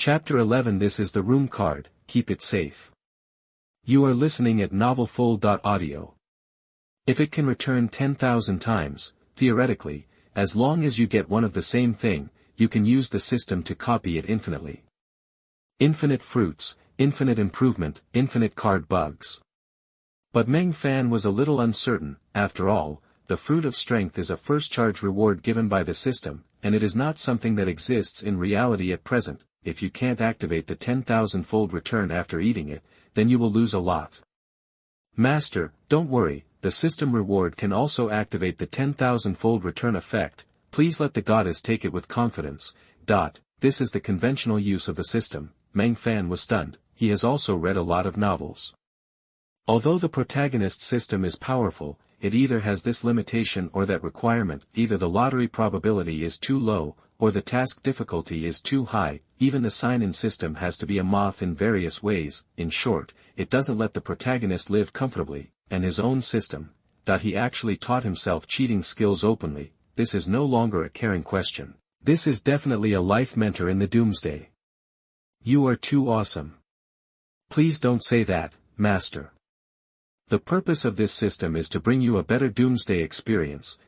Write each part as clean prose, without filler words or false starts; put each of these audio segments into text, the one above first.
Chapter 11. This is the room card, keep it safe. You are listening at novelfull.audio. If it can return 10,000 times, theoretically, as long as you get one of the same thing, you can use the system to copy it infinitely. Infinite fruits, infinite improvement, infinite card bugs. But Meng Fan was a little uncertain. After all, the fruit of strength is a first charge reward given by the system, and it is not something that exists in reality at present. If you can't activate the 10,000-fold return after eating it, then you will lose a lot. Master, don't worry, the system reward can also activate the 10,000-fold return effect. Please let the goddess take it with confidence. This is the conventional use of the system. Meng Fan was stunned. He has also read a lot of novels. Although the protagonist system is powerful, it either has this limitation or that requirement. Either the lottery probability is too low, or the task difficulty is too high. Even the sign-in system has to be a moth in various ways. In short, it doesn't let the protagonist live comfortably, and his own system. He actually taught himself cheating skills openly. This is no longer a caring question. This is definitely a life mentor in the Doomsday. You are too awesome. Please don't say that, Master. The purpose of this system is to bring you a better Doomsday experience.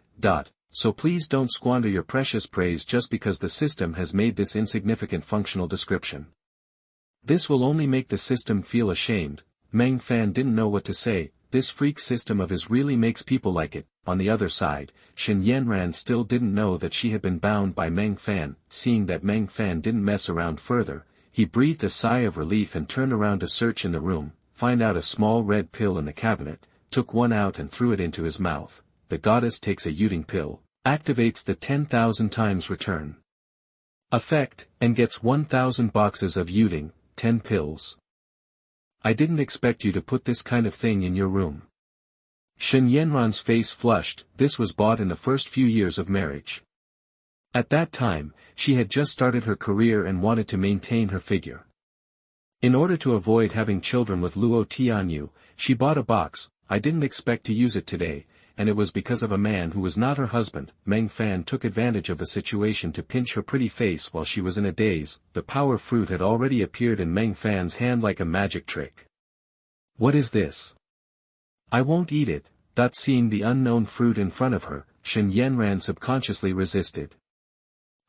So please don't squander your precious praise just because the system has made this insignificant functional description. This will only make the system feel ashamed. Meng Fan didn't know what to say. This freak system of his really makes people like it. On the other side, Xin Yanran still didn't know that she had been bound by Meng Fan. Seeing that Meng Fan didn't mess around further, he breathed a sigh of relief and turned around to search in the room, find out a small red pill in the cabinet, took one out and threw it into his mouth. The goddess takes a Yuting pill, activates the 10,000 times return effect, and gets 1,000 boxes of Yuting, 10 pills. I didn't expect you to put this kind of thing in your room. Xin Yanran's face flushed. This was bought in the first few years of marriage. At that time, she had just started her career and wanted to maintain her figure. In order to avoid having children with Luo Tianyou, she bought a box. I didn't expect to use it today, and it was because of a man who was not her husband. Meng Fan took advantage of the situation to pinch her pretty face while she was in a daze. The power fruit had already appeared in Meng Fan's hand like a magic trick. What is this? I won't eat it. Seeing the unknown fruit in front of her, Xin Yanran subconsciously resisted.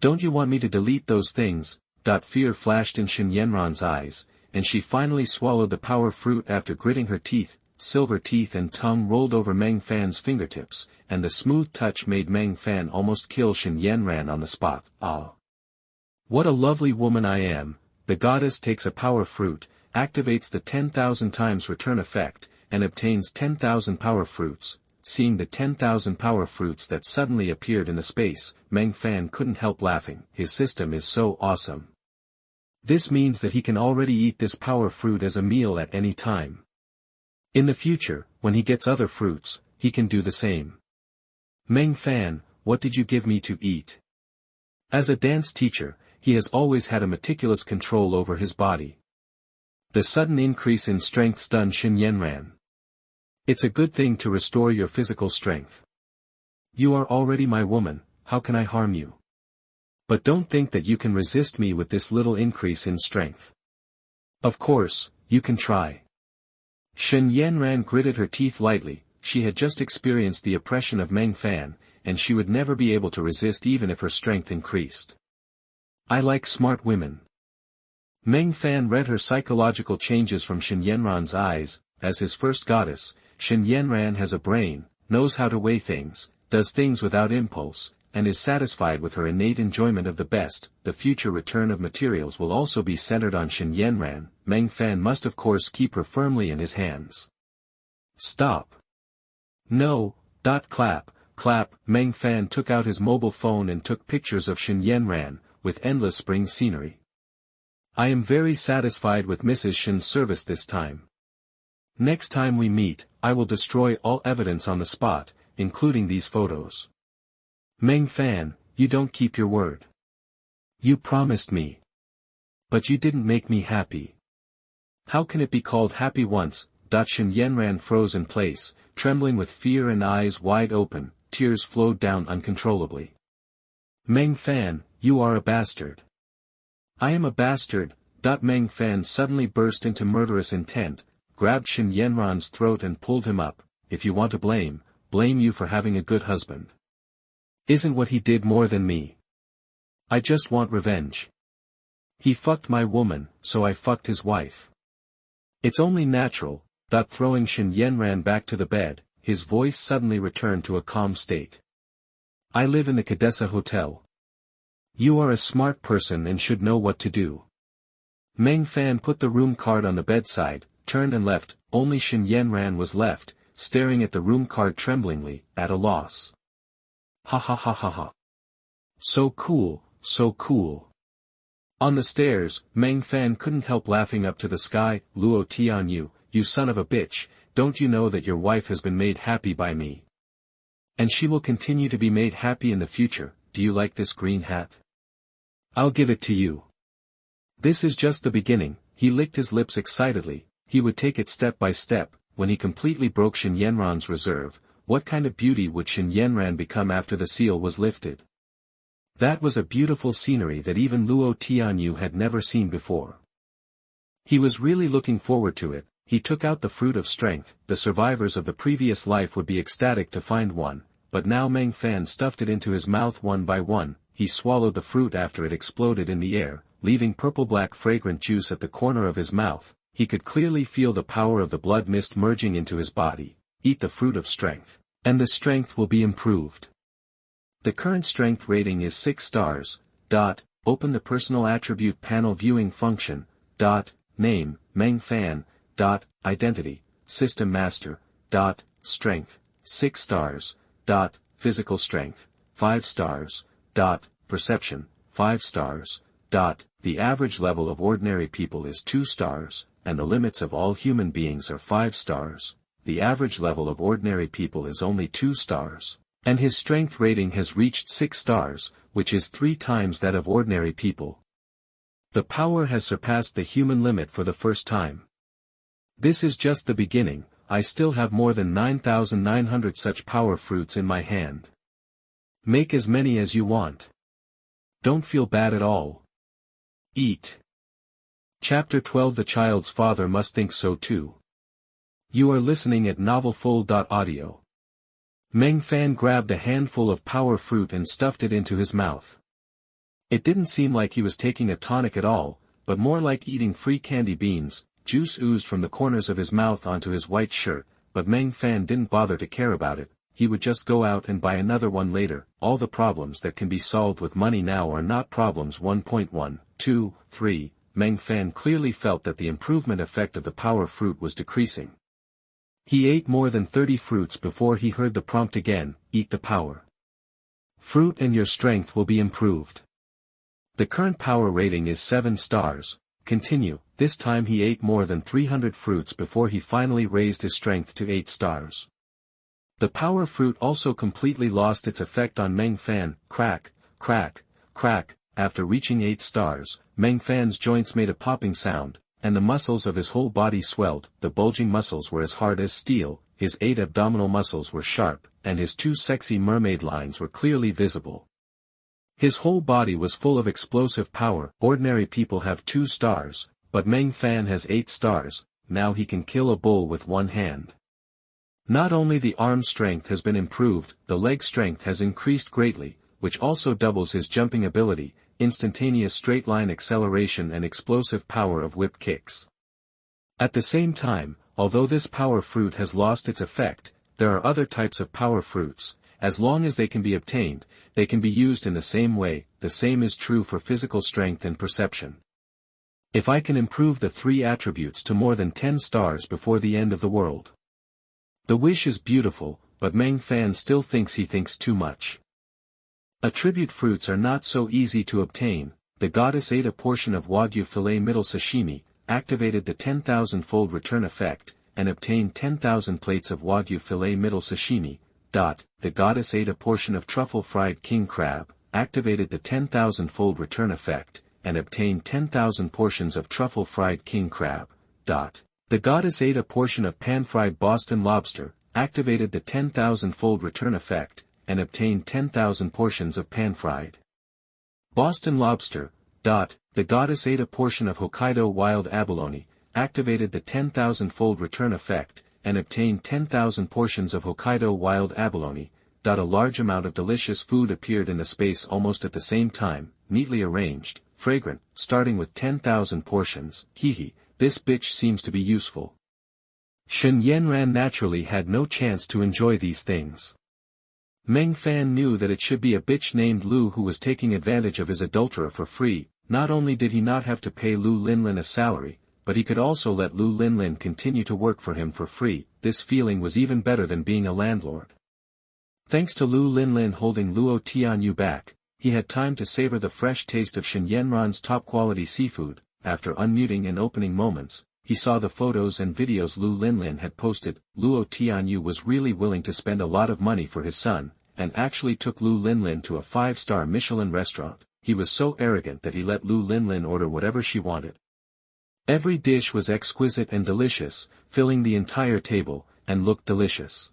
Don't you want me to delete those things? Fear flashed in Xin Yanran's eyes, and she finally swallowed the power fruit after gritting her teeth. Silver teeth and tongue rolled over Meng Fan's fingertips, and the smooth touch made Meng Fan almost kill Xin Yanran on the spot. Ah! What a lovely woman I am! The goddess takes a power fruit, activates the 10,000 times return effect, and obtains 10,000 power fruits. Seeing the 10,000 power fruits that suddenly appeared in the space, Meng Fan couldn't help laughing. His system is so awesome. This means that he can already eat this power fruit as a meal at any time. In the future, when he gets other fruits, he can do the same. Meng Fan, what did you give me to eat? As a dance teacher, he has always had a meticulous control over his body. The sudden increase in strength stunned Xin Yanran. It's a good thing to restore your physical strength. You are already my woman, how can I harm you? But don't think that you can resist me with this little increase in strength. Of course, you can try. Xin Yanran gritted her teeth lightly. She had just experienced the oppression of Meng Fan, and she would never be able to resist even if her strength increased. I like smart women. Meng Fan read her psychological changes from Xin Yanran's eyes. As his first goddess, Xin Yanran has a brain, knows how to weigh things, does things without impulse, and is satisfied with her innate enjoyment of the best. The future return of materials will also be centered on Xin Yanran. Meng Fan must of course keep her firmly in his hands. Stop. No. Clap. Meng Fan took out his mobile phone and took pictures of Xin Yanran, with endless spring scenery. I am very satisfied with Mrs. Shin's service this time. Next time we meet, I will destroy all evidence on the spot, including these photos. Meng Fan, you don't keep your word. You promised me. But you didn't make me happy. How can it be called happy once? Xin Yanran froze in place, trembling with fear and eyes wide open. Tears flowed down uncontrollably. Meng Fan, you are a bastard. I am a bastard. Meng Fan suddenly burst into murderous intent, grabbed Shen Yanran's throat and pulled him up. If you want to blame you for having a good husband. Isn't what he did more than me? I just want revenge. He fucked my woman, so I fucked his wife. It's only natural. Throwing Shen Yanran back to the bed, his voice suddenly returned to a calm state. I live in the Cadessa Hotel. You are a smart person and should know what to do. Meng Fan put the room card on the bedside, turned and left. Only Shen Yanran was left, staring at the room card tremblingly, at a loss. Ha ha ha ha ha. So cool, so cool. On the stairs, Meng Fan couldn't help laughing up to the sky. Luo Tianyou, you son of a bitch, don't you know that your wife has been made happy by me? And she will continue to be made happy in the future. Do you like this green hat? I'll give it to you. This is just the beginning. He licked his lips excitedly. He would take it step by step. When he completely broke Shen Yanran's reserve, what kind of beauty would Shen Yanran become after the seal was lifted? That was a beautiful scenery that even Luo Tianyou had never seen before. He was really looking forward to it. He took out the fruit of strength. The survivors of the previous life would be ecstatic to find one, but now Meng Fan stuffed it into his mouth one by one. He swallowed the fruit after it exploded in the air, leaving purple-black fragrant juice at the corner of his mouth. He could clearly feel the power of the blood mist merging into his body. Eat the fruit of strength, and the strength will be improved. The current strength rating is 6 stars. Open the personal attribute panel viewing function. Name, Meng Fan. Identity, System Master. Strength, 6 stars. Physical strength, 5 stars. Perception, 5 stars. The average level of ordinary people is 2 stars, and the limits of all human beings are 5 stars. The average level of ordinary people is only 2 stars, and his strength rating has reached 6 stars, which is 3 times that of ordinary people. The power has surpassed the human limit for the first time. This is just the beginning. I still have more than 9,900 such power fruits in my hand. Make as many as you want. Don't feel bad at all. Eat. Chapter 12. The child's father must think so too. You are listening at novelfull.audio. Meng Fan grabbed a handful of power fruit and stuffed it into his mouth. It didn't seem like he was taking a tonic at all, but more like eating free candy beans. Juice oozed from the corners of his mouth onto his white shirt, but Meng Fan didn't bother to care about it. He would just go out and buy another one later. All the problems that can be solved with money now are not problems. 1.1, 2, 3. Meng Fan clearly felt that the improvement effect of the power fruit was decreasing. He ate more than 30 fruits before he heard the prompt again, eat the power fruit and your strength will be improved. The current power rating is 7 stars. Continue. This time he ate more than 300 fruits before he finally raised his strength to 8 stars. The power fruit also completely lost its effect on Meng Fan. Crack, crack, crack. After reaching 8 stars, Meng Fan's joints made a popping sound, and the muscles of his whole body swelled. The bulging muscles were as hard as steel, his 8 abdominal muscles were sharp, and his 2 sexy mermaid lines were clearly visible. His whole body was full of explosive power. Ordinary people have 2 stars, but Meng Fan has 8 stars. Now he can kill a bull with one hand. Not only the arm strength has been improved, the leg strength has increased greatly, which also doubles his jumping ability, instantaneous straight line acceleration and explosive power of whip kicks. At the same time, although this power fruit has lost its effect, there are other types of power fruits. As long as they can be obtained, they can be used in the same way. The same is true for physical strength and perception. If I can improve the 3 attributes to more than 10 stars before the end of the world. The wish is beautiful, but Meng Fan still thinks he thinks too much. Attribute fruits are not so easy to obtain. The goddess ate a portion of Wagyu filet middle sashimi, activated the 10,000-fold return effect, and obtained 10,000 plates of Wagyu filet middle sashimi. The goddess ate a portion of truffle fried king crab, activated the 10,000-fold return effect, and obtained 10,000 portions of truffle fried king crab. The goddess ate a portion of pan-fried Boston lobster, activated the 10,000-fold return effect, and obtained 10,000 portions of pan-fried Boston lobster. The goddess ate a portion of Hokkaido wild abalone, activated the 10,000-fold return effect, and obtained 10,000 portions of Hokkaido wild abalone. A large amount of delicious food appeared in the space almost at the same time, neatly arranged, fragrant, starting with 10,000 portions. Hehe, this bitch seems to be useful. Shen Yanran naturally had no chance to enjoy these things. Meng Fan knew that it should be a bitch named Lu who was taking advantage of his adulterer for free. Not only did he not have to pay Lu Linlin a salary, but he could also let Lu Linlin continue to work for him for free. This feeling was even better than being a landlord. Thanks to Lu Linlin holding Luo Tianyou back, he had time to savor the fresh taste of Shen Yanran's top-quality seafood. After unmuting and opening moments, he saw the photos and videos Lu Linlin had posted. Luo Tianyou was really willing to spend a lot of money for his son, and actually took Lu Linlin to a 5-star Michelin restaurant. He was so arrogant that he let Lu Linlin order whatever she wanted. Every dish was exquisite and delicious, filling the entire table, and looked delicious.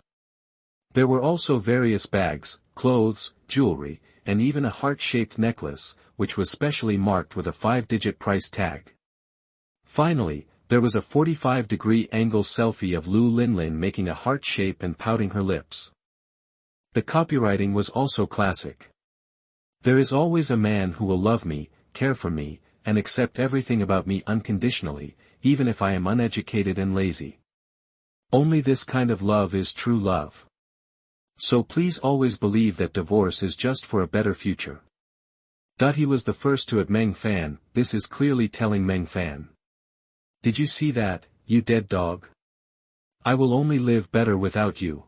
There were also various bags, clothes, jewelry, and even a heart-shaped necklace, which was specially marked with a 5-digit price tag. Finally, there was a 45-degree angle selfie of Lu Linlin making a heart shape and pouting her lips. The copywriting was also classic. There is always a man who will love me, care for me, and accept everything about me unconditionally, even if I am uneducated and lazy. Only this kind of love is true love. So please always believe that divorce is just for a better future. He was the first to at Meng Fan. This is clearly telling Meng Fan. Did you see that, you dead dog? I will only live better without you.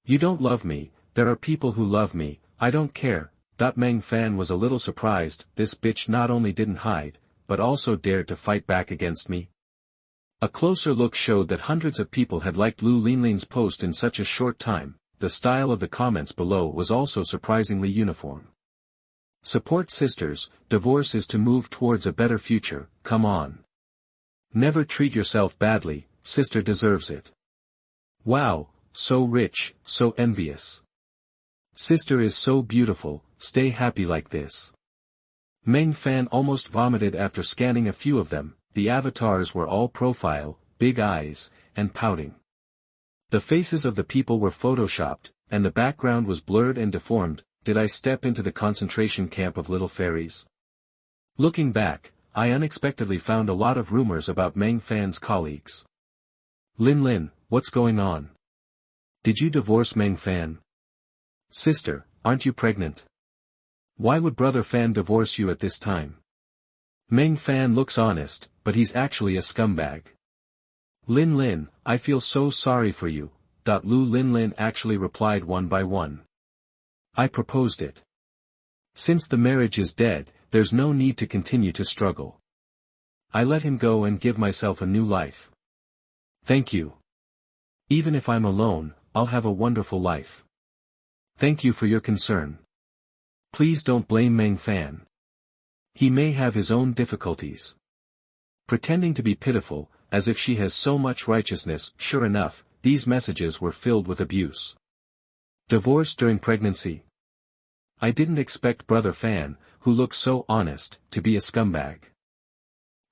You don't love me, there are people who love me, I don't care. Meng Fan was a little surprised. This bitch not only didn't hide, but also dared to fight back against me. A closer look showed that hundreds of people had liked Lu Linlin's post in such a short time. The style of the comments below was also surprisingly uniform. Support sisters, divorce is to move towards a better future, come on. Never treat yourself badly, sister deserves it. Wow, so rich, so envious. Sister is so beautiful, stay happy like this. Meng Fan almost vomited after scanning a few of them. The avatars were all profile, big eyes, and pouting. The faces of the people were photoshopped, and the background was blurred and deformed. Did I step into the concentration camp of little fairies? Looking back, I unexpectedly found a lot of rumors about Meng Fan's colleagues. Linlin, what's going on? Did you divorce Meng Fan? Sister, aren't you pregnant? Why would Brother Fan divorce you at this time? Meng Fan looks honest, but he's actually a scumbag. Linlin, I feel so sorry for you. Lu Linlin actually replied one by one. I proposed it. Since the marriage is dead, there's no need to continue to struggle. I let him go and give myself a new life. Thank you. Even if I'm alone, I'll have a wonderful life. Thank you for your concern. Please don't blame Meng Fan. He may have his own difficulties. Pretending to be pitiful, as if she has so much righteousness. Sure enough, these messages were filled with abuse. Divorce during pregnancy? I didn't expect Brother Fan, who looks so honest, to be a scumbag.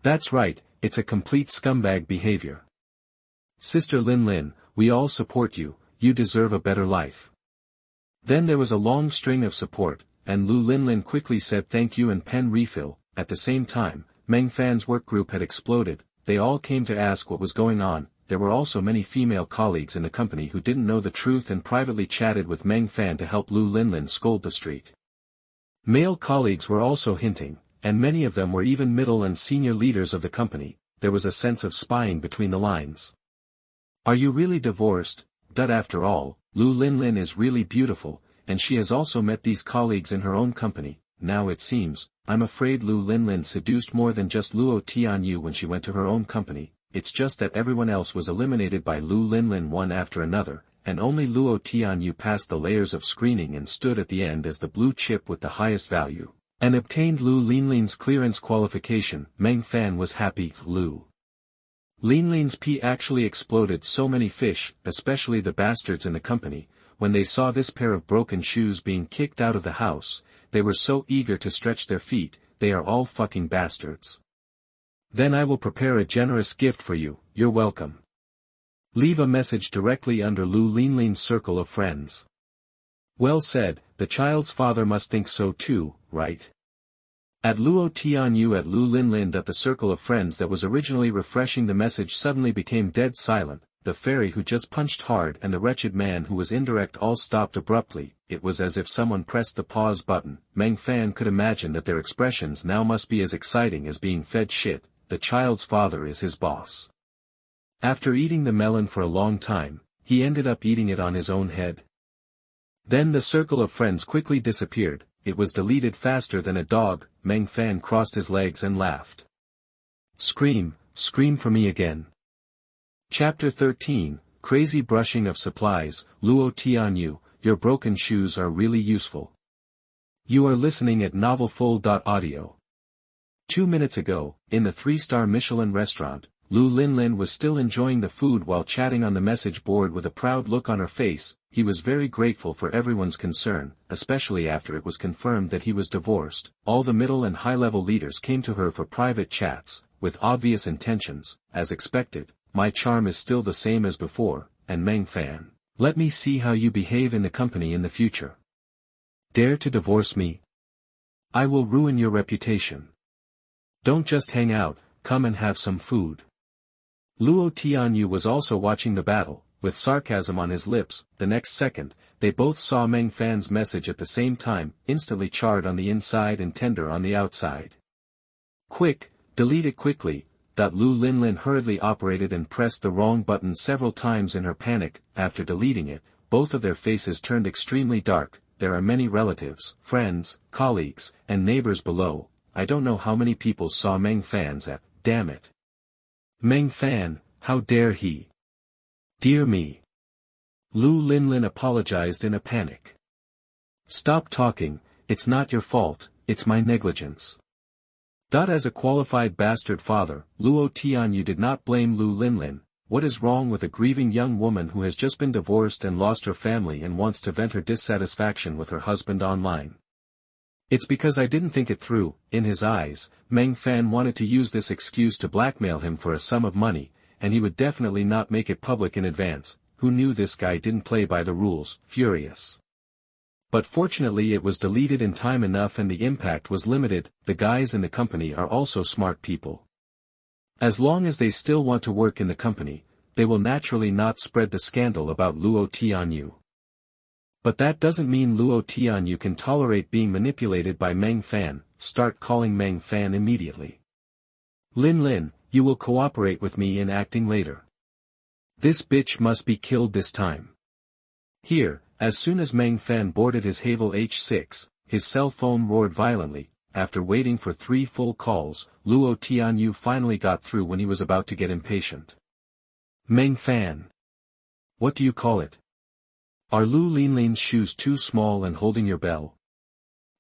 That's right, it's a complete scumbag behavior. Sister Linlin, we all support you, you deserve a better life. Then there was a long string of support, and Lu Linlin quickly said thank you and pen refill. At the same time, Meng Fan's work group had exploded. They all came to ask what was going on. There were also many female colleagues in the company who didn't know the truth and privately chatted with Meng Fan to help Lu Linlin scold the street. Male colleagues were also hinting, and many of them were even middle and senior leaders of the company. There was a sense of spying between the lines. Are you really divorced? After all, Lu Linlin is really beautiful, and she has also met these colleagues in her own company. Now it seems, I'm afraid Lu Linlin seduced more than just Luo Tianyou when she went to her own company. It's just that everyone else was eliminated by Lu Linlin one after another, and only Luo Tianyou passed the layers of screening and stood at the end as the blue chip with the highest value, and obtained Lu Linlin's clearance qualification. Meng Fan was happy. Lu Linlin's pee actually exploded. So many fish, especially the bastards in the company, when they saw this pair of broken shoes being kicked out of the house, they were so eager to stretch their feet. they are all fucking bastards. Then I will prepare a generous gift for you, you're welcome. Leave a message directly under Lu Linlin's circle of friends. Well said, the child's father must think so too, right? At Luo Tianyou at Lu Linlin that the circle of friends that was originally refreshing the message suddenly became dead silent, the fairy who just punched hard and the wretched man who was indirect all stopped abruptly. It was as if someone pressed the pause button. Meng Fan could imagine that their expressions now must be as exciting as being fed shit. The child's father is his boss. After eating the melon for a long time, he ended up eating it on his own head. Then the circle of friends quickly disappeared, it was deleted faster than a dog. Meng Fan crossed his legs and laughed. Scream for me again. Chapter 13, Crazy Brushing of Supplies. Luo Tianyou, your broken shoes are really useful. You are listening at novelfull.audio. 2 minutes ago, in the 3-star Michelin restaurant, Lu Linlin was still enjoying the food while chatting on the message board with a proud look on her face. He was very grateful for everyone's concern, especially after it was confirmed that he was divorced. All the middle and high-level leaders came to her for private chats, with obvious intentions. As expected, my charm is still the same as before, and Meng Fan, let me see how you behave in the company in the future. Dare to divorce me? I will ruin your reputation. Don't just hang out, come and have some food. Luo Tianyou was also watching the battle, with sarcasm on his lips. The next second, they both saw Meng Fan's message at the same time, instantly charred on the inside and tender on the outside. Quick, delete it quickly. Lu Linlin hurriedly operated and pressed the wrong button several times in her panic. After deleting it, both of their faces turned extremely dark. There are many relatives, friends, colleagues, and neighbors below. I don't know how many people saw Meng Fan's app, damn it. Meng Fan, how dare he? Dear me. Lu Linlin apologized in a panic. Stop talking, it's not your fault, it's my negligence. As a qualified bastard father, Luo Tianyou did not blame Lu Linlin. What is wrong with a grieving young woman who has just been divorced and lost her family and wants to vent her dissatisfaction with her husband online? It's because I didn't think it through. In his eyes, Meng Fan wanted to use this excuse to blackmail him for a sum of money, and he would definitely not make it public in advance. Who knew this guy didn't play by the rules? Furious. But fortunately it was deleted in time enough and the impact was limited. The guys in the company are also smart people. As long as they still want to work in the company, they will naturally not spread the scandal about Luo Tianyou. But that doesn't mean Luo Tianyou can tolerate being manipulated by Meng Fan. Start calling Meng Fan immediately. Linlin, you will cooperate with me in acting later. This bitch must be killed this time. Here, as soon as Meng Fan boarded his Havel H6, his cell phone roared violently. After waiting for 3 full calls, Luo Tianyou finally got through when he was about to get impatient. Meng Fan. What do you call it? Are Lu Linlin's shoes too small and holding your bell?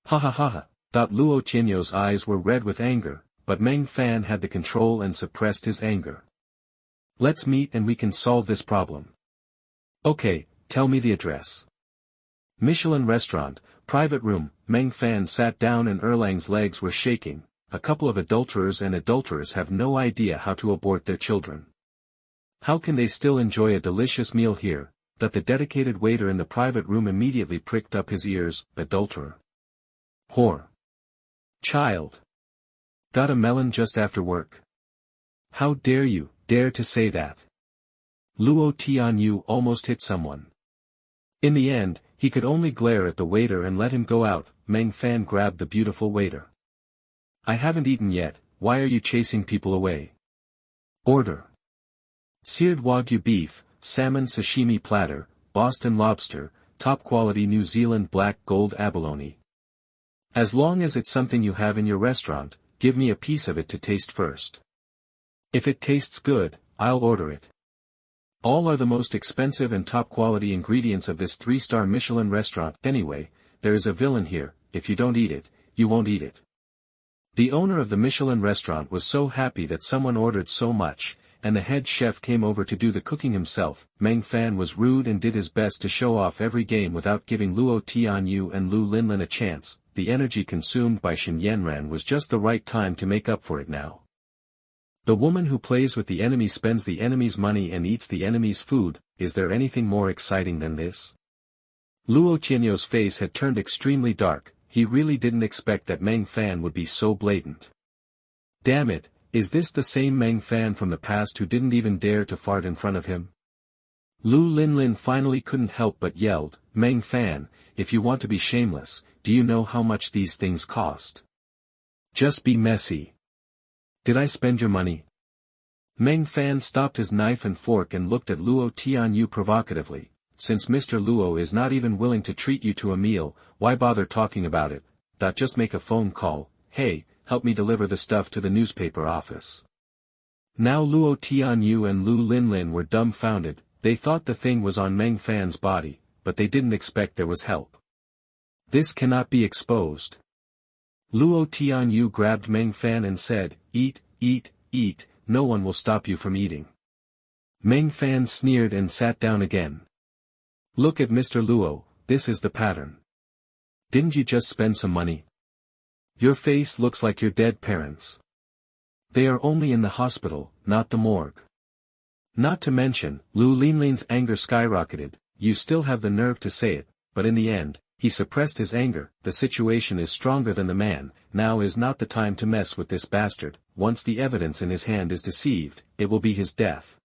Ha ha ha ha. Luo Tianyou's eyes were red with anger, but Meng Fan had the control and suppressed his anger. Let's meet and we can solve this problem. Okay, tell me the address. Michelin restaurant, private room. Meng Fan sat down and Erlang's legs were shaking. A couple of adulterers and adulterers have no idea how to abort their children. How can they still enjoy a delicious meal here? The dedicated waiter in the private room immediately pricked up his ears. Adulterer. Whore. Child. Got a melon just after work? How dare you, dare to say that? Luo Tianyou almost hit someone. In the end, he could only glare at the waiter and let him go out. Meng Fan grabbed the beautiful waiter. I haven't eaten yet, why are you chasing people away? Order. Seared Wagyu beef, salmon sashimi platter, Boston lobster, top quality New Zealand black gold abalone. As long as it's something you have in your restaurant, give me a piece of it to taste first. If it tastes good, I'll order it. All are the most expensive and top quality ingredients of this 3-star Michelin restaurant. Anyway, there is a villain here, if you don't eat it, you won't eat it. The owner of the Michelin restaurant was so happy that someone ordered so much, and the head chef came over to do the cooking himself. Meng Fan was rude and did his best to show off every game without giving Luo Tianyou and Lu Linlin a chance. the energy consumed by Shen Yanran was just the right time to make up for it now. The woman who plays with the enemy spends the enemy's money and eats the enemy's food. Is there anything more exciting than this? Luo Tianyou's face had turned extremely dark. He really didn't expect that Meng Fan would be so blatant. Damn it, is this the same Meng Fan from the past who didn't even dare to fart in front of him? Lu Linlin finally couldn't help but yelled, Meng Fan, if you want to be shameless, do you know how much these things cost? Just be messy. Did I spend your money? Meng Fan stopped his knife and fork and looked at Luo Tianyou provocatively. Since Mr. Luo is not even willing to treat you to a meal, why bother talking about it? Just make a phone call. Hey, help me deliver the stuff to the newspaper office. Now Luo Tianyou and Lu Linlin were dumbfounded. They thought the thing was on Meng Fan's body, but they didn't expect there was help. This cannot be exposed. Luo Tianyou grabbed Meng Fan and said, eat, eat, eat, no one will stop you from eating. Meng Fan sneered and sat down again. Look at Mr. Luo, this is the pattern. Didn't you just spend some money? Your face looks like your dead parents. They are only in the hospital, not the morgue. Not to mention, Lu Linlin's anger skyrocketed. You still have the nerve to say it, but in the end, he suppressed his anger. The situation is stronger than the man. Now is not the time to mess with this bastard. Once the evidence in his hand is deceived, it will be his death.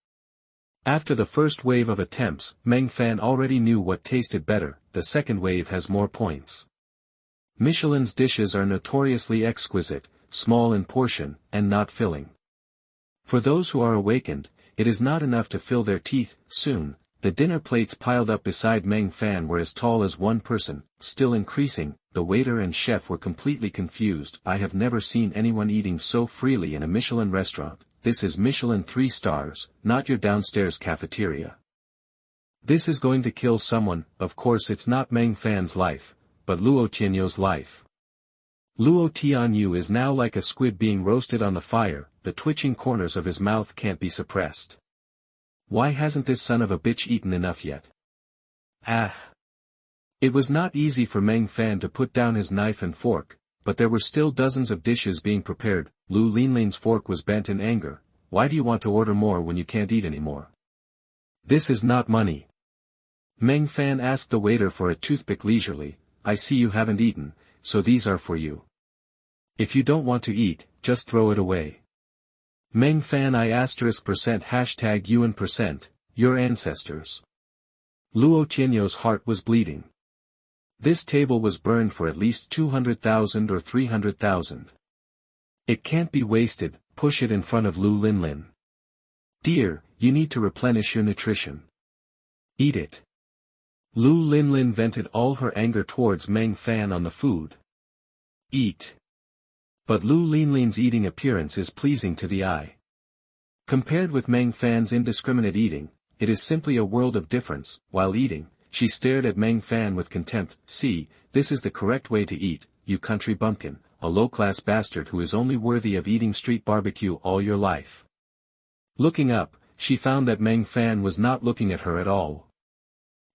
After the first wave of attempts, Meng Fan already knew what tasted better. The second wave has more points. Michelin's dishes are notoriously exquisite, small in portion, and not filling. For those who are awakened, it is not enough to fill their teeth. Soon, the dinner plates piled up beside Meng Fan were as tall as one person, still increasing. The waiter and chef were completely confused. I have never seen anyone eating so freely in a Michelin restaurant. This is Michelin 3 stars, not your downstairs cafeteria. This is going to kill someone. Of course it's not Meng Fan's life, but Luo Tianyou's life. Luo Tianyou is now like a squid being roasted on the fire. The twitching corners of his mouth can't be suppressed. Why hasn't this son of a bitch eaten enough yet? Ah! It was not easy for Meng Fan to put down his knife and fork, but there were still dozens of dishes being prepared. Lu Linlin's fork was bent in anger. Why do you want to order more when you can't eat anymore? This is not money. Meng Fan asked the waiter for a toothpick leisurely. I see you haven't eaten, so these are for you. If you don't want to eat, just throw it away. Meng Fan I *% hashtag Yuan %, your ancestors. Luo Tianyou's heart was bleeding. This table was burned for at least 200,000 or 300,000. It can't be wasted. Push it in front of Lu Linlin. Dear, you need to replenish your nutrition. Eat it. Lu Linlin vented all her anger towards Meng Fan on the food. Eat. But Lu Linlin's eating appearance is pleasing to the eye. Compared with Meng Fan's indiscriminate eating, it is simply a world of difference. While eating, she stared at Meng Fan with contempt. See, this is the correct way to eat, you country bumpkin, a low-class bastard who is only worthy of eating street barbecue all your life. Looking up, she found that Meng Fan was not looking at her at all.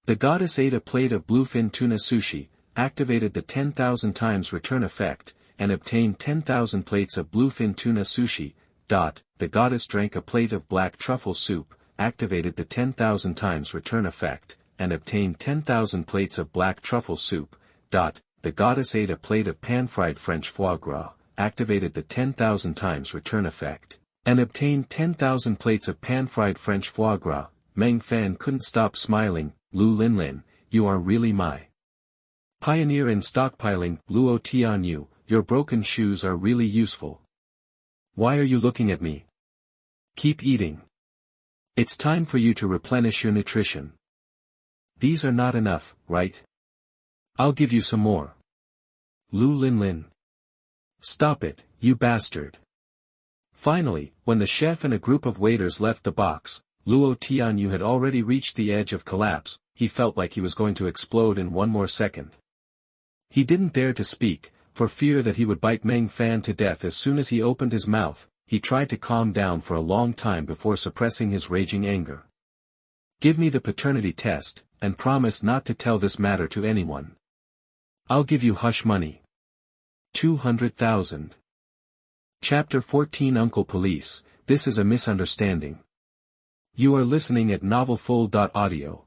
The goddess ate a plate of bluefin tuna sushi, activated the 10,000 times return effect, and obtained 10,000 plates of bluefin tuna sushi. The goddess drank a plate of black truffle soup, activated the 10,000 times return effect, and obtained 10,000 plates of black truffle soup. The goddess ate a plate of pan-fried French foie gras, activated the 10,000 times return effect, and obtained 10,000 plates of pan-fried French foie gras. Meng Fan couldn't stop smiling. Lu Linlin, you are really my pioneer in stockpiling. Luo Tianyou, your broken shoes are really useful. Why are you looking at me? Keep eating. It's time for you to replenish your nutrition. These are not enough, right? I'll give you some more. Lu Linlin. Stop it, you bastard. Finally, when the chef and a group of waiters left the box, Luo Tianyou had already reached the edge of collapse. He felt like he was going to explode in one more second. He didn't dare to speak, for fear that he would bite Meng Fan to death as soon as he opened his mouth. He tried to calm down for a long time before suppressing his raging anger. Give me the paternity test, and promise not to tell this matter to anyone. I'll give you hush money. 200,000. Chapter 14 Uncle Police, this is a misunderstanding. You are listening at novelfull.audio.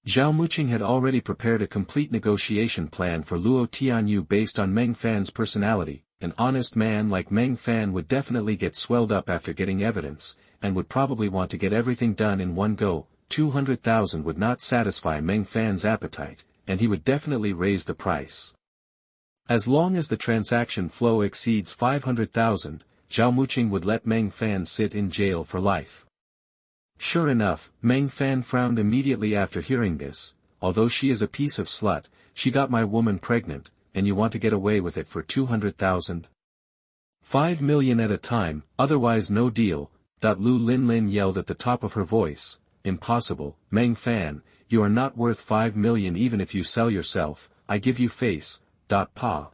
Zhao Muqing had already prepared a complete negotiation plan for Luo Tianyou based on Meng Fan's personality. An honest man like Meng Fan would definitely get swelled up after getting evidence, and would probably want to get everything done in one go. 200,000 would not satisfy Meng Fan's appetite, and he would definitely raise the price. As long as the transaction flow exceeds 500,000, Zhao Muqing would let Meng Fan sit in jail for life. Sure enough, Meng Fan frowned immediately after hearing this. Although she is a piece of slut, she got my woman pregnant, and you want to get away with it for 200,000? 5 million at a time, otherwise no deal. Lu Linlin yelled at the top of her voice. Impossible, Meng Fan, you are not worth 5 million even if you sell yourself. I give you face. Pa.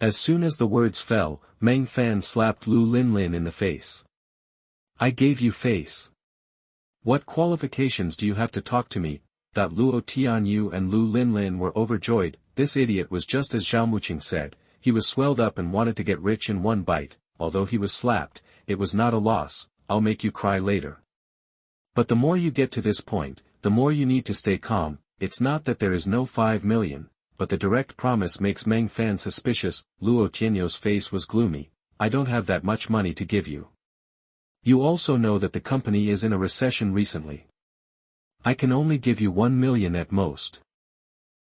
As soon as the words fell, Meng Fan slapped Lu Linlin in the face. I gave you face. What qualifications do you have to talk to me? Luo Tianyou and Lu Linlin were overjoyed. This idiot was just as Zhao Muqing said. He was swelled up and wanted to get rich in one bite. Although he was slapped, it was not a loss. I'll make you cry later. But the more you get to this point, the more you need to stay calm. It's not that there is no 5 million. But the direct promise makes Meng Fan suspicious. Luo Tianyou's face was gloomy. I don't have that much money to give you. You also know that the company is in a recession recently. I can only give you 1 million at most.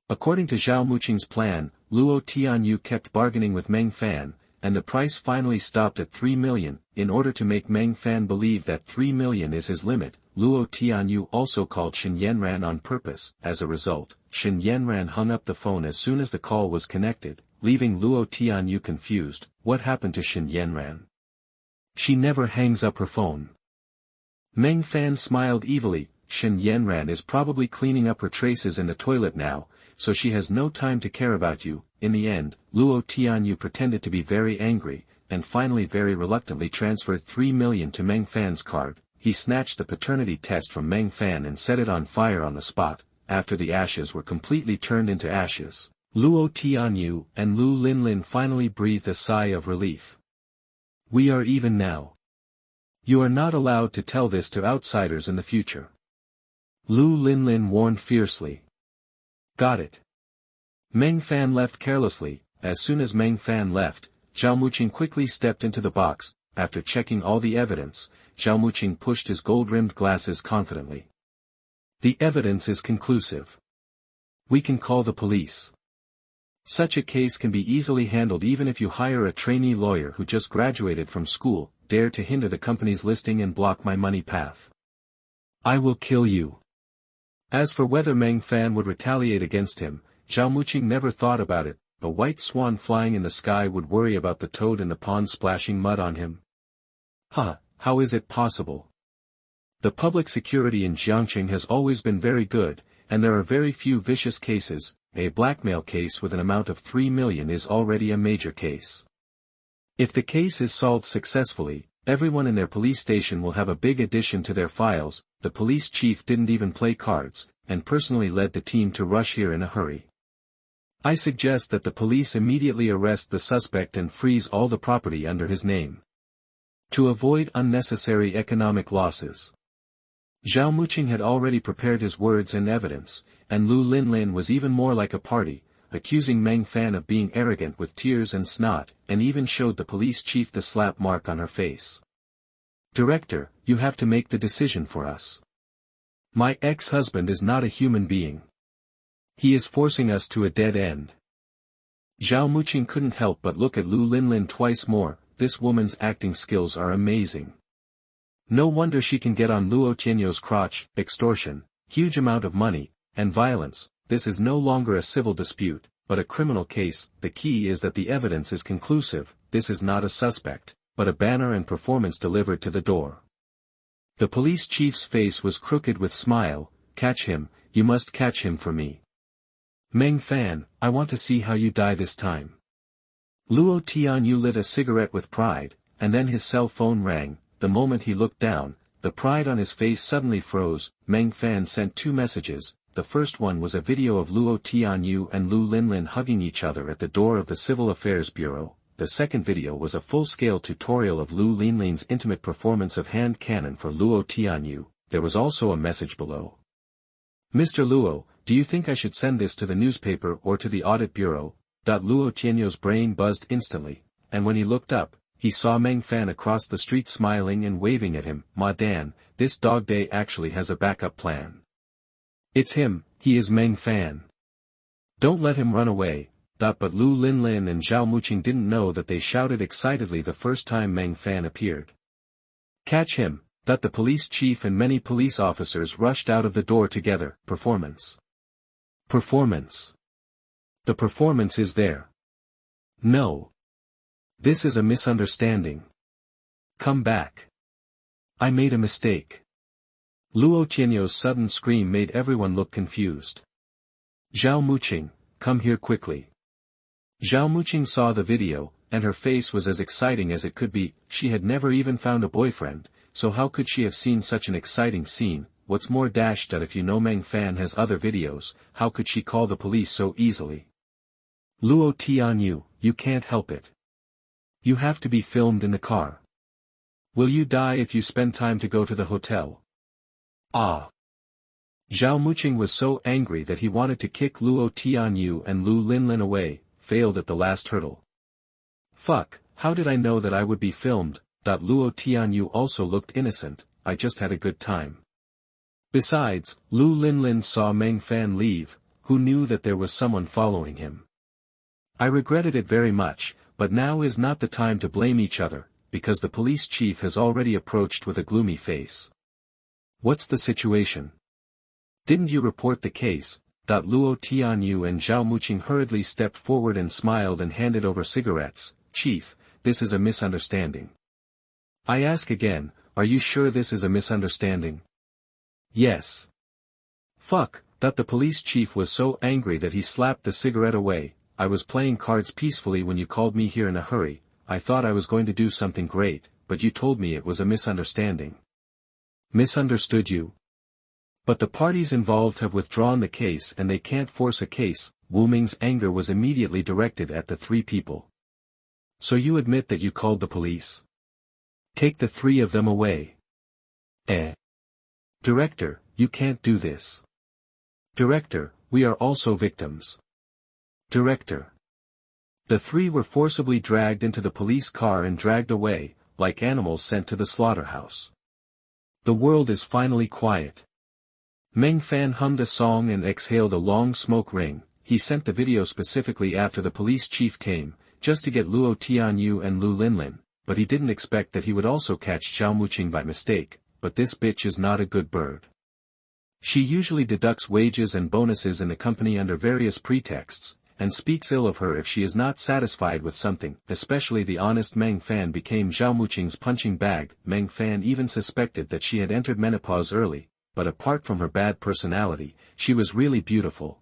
According to Zhao Muqing's plan, Luo Tianyou kept bargaining with Meng Fan, and the price finally stopped at 3 million. In order to make Meng Fan believe that 3 million is his limit, Luo Tianyou also called Shen Yanran on purpose. As a result, Shen Yanran hung up the phone as soon as the call was connected, leaving Luo Tianyou confused. What happened to Shen Yanran? She never hangs up her phone. Meng Fan smiled evilly. Shen Yanran is probably cleaning up her traces in the toilet now, so she has no time to care about you. In the end, Luo Tianyou pretended to be very angry, and finally very reluctantly transferred 3 million to Meng Fan's card. He snatched the paternity test from Meng Fan and set it on fire on the spot. After the ashes were completely turned into ashes, Luo Tianyou and Lu Linlin finally breathed a sigh of relief. We are even now. You are not allowed to tell this to outsiders in the future. Lu Linlin warned fiercely. Got it. Meng Fan left carelessly. As soon as Meng Fan left, Zhao Muqing quickly stepped into the box. After checking all the evidence, Zhao Muqing pushed his gold-rimmed glasses confidently. The evidence is conclusive. We can call the police. Such a case can be easily handled even if you hire a trainee lawyer who just graduated from school. Dare to hinder the company's listing and block my money path. I will kill you. As for whether Meng Fan would retaliate against him, Zhao Muqing never thought about it. A white swan flying in the sky would worry about the toad in the pond splashing mud on him. How is it possible? The public security in Jiangqing has always been very good, and there are very few vicious cases. A blackmail case with an amount of 3 million is already a major case. If the case is solved successfully, everyone in their police station will have a big addition to their files. The police chief didn't even play cards, and personally led the team to rush here in a hurry. I suggest that the police immediately arrest the suspect and freeze all the property under his name. To avoid unnecessary economic losses. Zhao Muqing had already prepared his words and evidence, and Lu Linlin was even more like a party, accusing Meng Fan of being arrogant with tears and snot, and even showed the police chief the slap mark on her face. Director, you have to make the decision for us. My ex-husband is not a human being. He is forcing us to a dead end. Zhao Muqing couldn't help but look at Lu Linlin twice more. This woman's acting skills are amazing. No wonder she can get on Luo Tianyou's crotch. Extortion, huge amount of money, and violence. This is no longer a civil dispute, but a criminal case. The key is that the evidence is conclusive. This is not a suspect, but a banner and performance delivered to the door. The police chief's face was crooked with smile. Catch him, you must catch him for me. Meng Fan, I want to see how you die this time. Luo Tianyou lit a cigarette with pride, and then his cell phone rang. The moment he looked down, the pride on his face suddenly froze. Meng Fan sent 2 messages. The first one was a video of Luo Tianyou and Lu Linlin hugging each other at the door of the Civil Affairs Bureau. The second video was a full-scale tutorial of Lu Linlin's intimate performance of hand cannon for Luo Tianyou. There was also a message below. Mr. Luo, do you think I should send this to the newspaper or to the audit bureau? Luo Tianyou's brain buzzed instantly, and when he looked up, he saw Meng Fan across the street smiling and waving at him. Ma Dan, this dog day actually has a backup plan. It's him, he is Meng Fan. Don't let him run away. But Lu Linlin and Zhao Muqing didn't know that they shouted excitedly the first time Meng Fan appeared. Catch him. The police chief and many police officers rushed out of the door together. Performance. Performance. The performance is there. No. This is a misunderstanding. Come back. I made a mistake. Luo Tianyou's sudden scream made everyone look confused. Zhao Muqing, come here quickly. Zhao Muqing saw the video, and her face was as exciting as it could be. She had never even found a boyfriend, so how could she have seen such an exciting scene? What's more if you know Meng Fan has other videos, how could she call the police so easily? Luo Tianyou, you can't help it. You have to be filmed in the car. Will you die if you spend time to go to the hotel? Ah. Zhao Muqing was so angry that he wanted to kick Luo Tianyou and Lu Linlin away, failed at the last hurdle. Fuck, how did I know that I would be filmed? Luo Tianyou also looked innocent, I just had a good time. Besides, Lu Linlin saw Meng Fan leave, who knew that there was someone following him. I regretted it very much, but now is not the time to blame each other, because the police chief has already approached with a gloomy face. What's the situation? Didn't you report the case? Luo Tianyou and Zhao Muqing hurriedly stepped forward and smiled and handed over cigarettes. Chief, this is a misunderstanding. I ask again, are you sure this is a misunderstanding? Yes. Fuck, the police chief was so angry that he slapped the cigarette away. I was playing cards peacefully when you called me here in a hurry. I thought I was going to do something great, but you told me it was a misunderstanding. Misunderstood you? But the parties involved have withdrawn the case and they can't force a case. Wu Ming's anger was immediately directed at the three people. So you admit that you called the police? Take the three of them away. Director, you can't do this. Director, we are also victims. Director. The three were forcibly dragged into the police car and dragged away, like animals sent to the slaughterhouse. The world is finally quiet. Meng Fan hummed a song and exhaled a long smoke ring. He sent the video specifically after the police chief came, just to get Luo Tianyou and Lu Linlin, but he didn't expect that he would also catch Zhao Muqing by mistake. But this bitch is not a good bird. She usually deducts wages and bonuses in the company under various pretexts, and speaks ill of her if she is not satisfied with something. Especially the honest Meng Fan became Zhao Muqing's punching bag. Meng Fan even suspected that she had entered menopause early, but apart from her bad personality, she was really beautiful.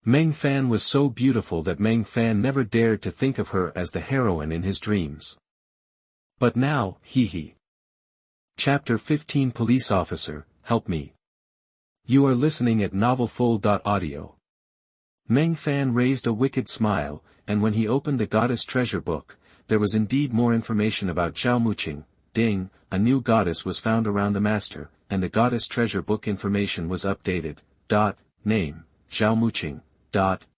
Meng Fan was so beautiful that Meng Fan never dared to think of her as the heroine in his dreams. But now, hee. Chapter 15 Police Officer, help me. You are listening at novelfull.audio. Meng Fan raised a wicked smile, and when he opened the Goddess Treasure Book, there was indeed more information about Zhao Muqing. Ding, a new goddess was found around the master, and the Goddess Treasure Book information was updated. Name, Zhao Muqing.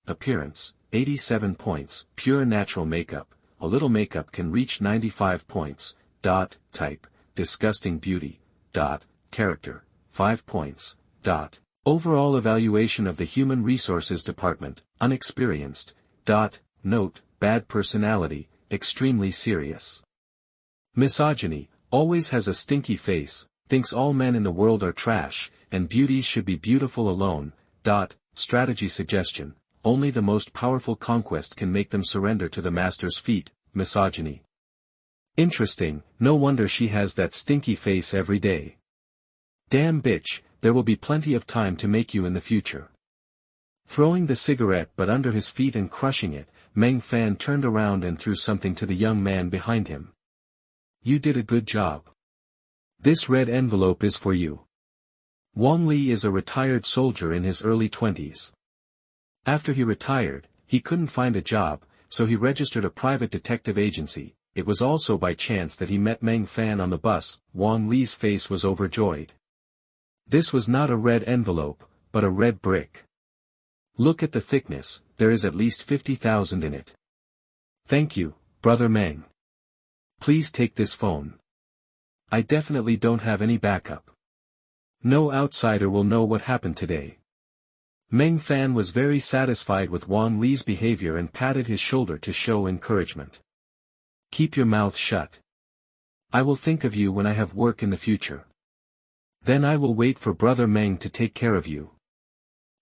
Appearance, 87 points, pure natural makeup. A little makeup can reach 95 points. Type, disgusting beauty. Character, 5 points. Overall evaluation of the Human Resources Department, unexperienced. Note, bad personality, extremely serious. Misogyny, always has a stinky face, thinks all men in the world are trash, and beauties should be beautiful alone. Strategy suggestion, only the most powerful conquest can make them surrender to the master's feet. Misogyny. Interesting, no wonder she has that stinky face every day. Damn bitch, there will be plenty of time to make you in the future. Throwing the cigarette butt under his feet and crushing it, Meng Fan turned around and threw something to the young man behind him. You did a good job. This red envelope is for you. Wang Li is a retired soldier in his early 20s. After he retired, he couldn't find a job, so he registered a private detective agency. It was also by chance that he met Meng Fan on the bus. Wang Li's face was overjoyed. This was not a red envelope, but a red brick. Look at the thickness, there is at least 50,000 in it. Thank you, Brother Meng. Please take this phone. I definitely don't have any backup. No outsider will know what happened today. Meng Fan was very satisfied with Wang Li's behavior and patted his shoulder to show encouragement. Keep your mouth shut. I will think of you when I have work in the future. Then I will wait for Brother Meng to take care of you.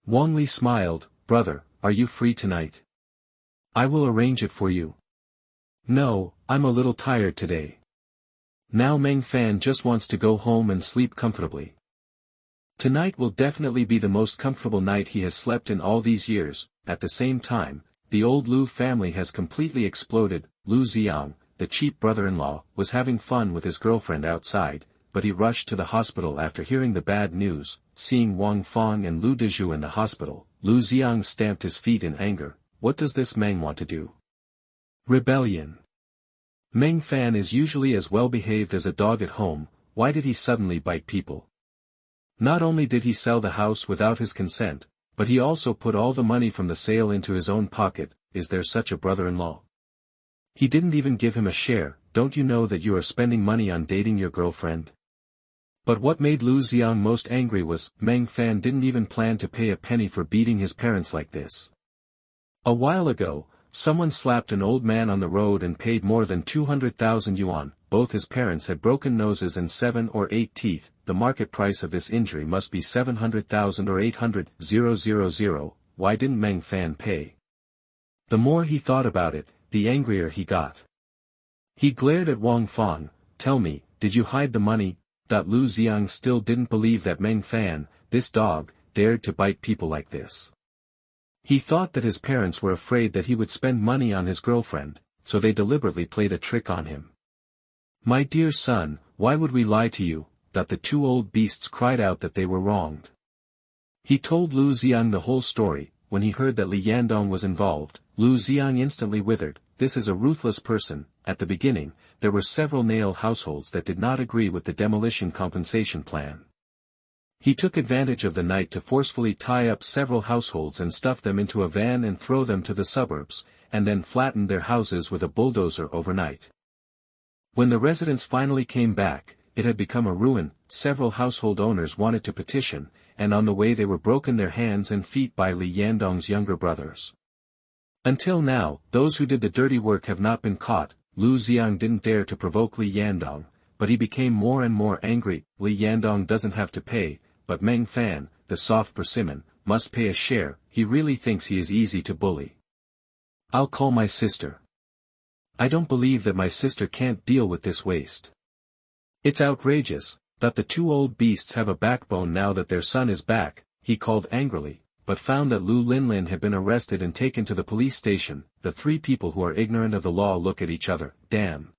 Wang Li smiled. Brother, are you free tonight? I will arrange it for you. No, I'm a little tired today. Now Meng Fan just wants to go home and sleep comfortably. Tonight will definitely be the most comfortable night he has slept in all these years. At the same time, the old Lu family has completely exploded. Lu Xiang, the cheap brother-in-law, was having fun with his girlfriend outside, but he rushed to the hospital after hearing the bad news. Seeing Wang Fang and Lu Dezhu in the hospital, Lu Xiang stamped his feet in anger. What does this Meng want to do? Rebellion. Meng Fan is usually as well behaved as a dog at home. Why did he suddenly bite people? Not only did he sell the house without his consent, but he also put all the money from the sale into his own pocket. Is there such a brother-in-law? He didn't even give him a share. Don't you know that you are spending money on dating your girlfriend? But what made Lu Xiang most angry was, Meng Fan didn't even plan to pay a penny for beating his parents like this. A while ago, someone slapped an old man on the road and paid more than 200,000 yuan. Both his parents had broken noses and 7 or 8 teeth. The market price of this injury must be 700,000 or 800,000. Why didn't Meng Fan pay? The more he thought about it, the angrier he got. He glared at Wang Fang. Tell me, did you hide the money? Lu Xiang still didn't believe that Meng Fan, this dog, dared to bite people like this. He thought that his parents were afraid that he would spend money on his girlfriend, so they deliberately played a trick on him. My dear son, why would we lie to you? The two old beasts cried out that they were wronged. He told Lu Xiang the whole story. When he heard that Li Yandong was involved, Lu Xiang instantly withered. This is a ruthless person. At the beginning, there were several nail households that did not agree with the demolition compensation plan. He took advantage of the night to forcefully tie up several households and stuff them into a van and throw them to the suburbs, and then flatten their houses with a bulldozer overnight. When the residents finally came back, it had become a ruin. Several household owners wanted to petition, and on the way they were broken their hands and feet by Li Yandong's younger brothers. Until now, those who did the dirty work have not been caught. Lu Xiang didn't dare to provoke Li Yandong, but he became more and more angry. Li Yandong doesn't have to pay, but Meng Fan, the soft persimmon, must pay a share. He really thinks he is easy to bully. I'll call my sister. I don't believe that my sister can't deal with this waste. It's outrageous, that the two old beasts have a backbone now that their son is back. He called angrily, but found that Lu Linlin had been arrested and taken to the police station. The three people who are ignorant of the law look at each other. Damn.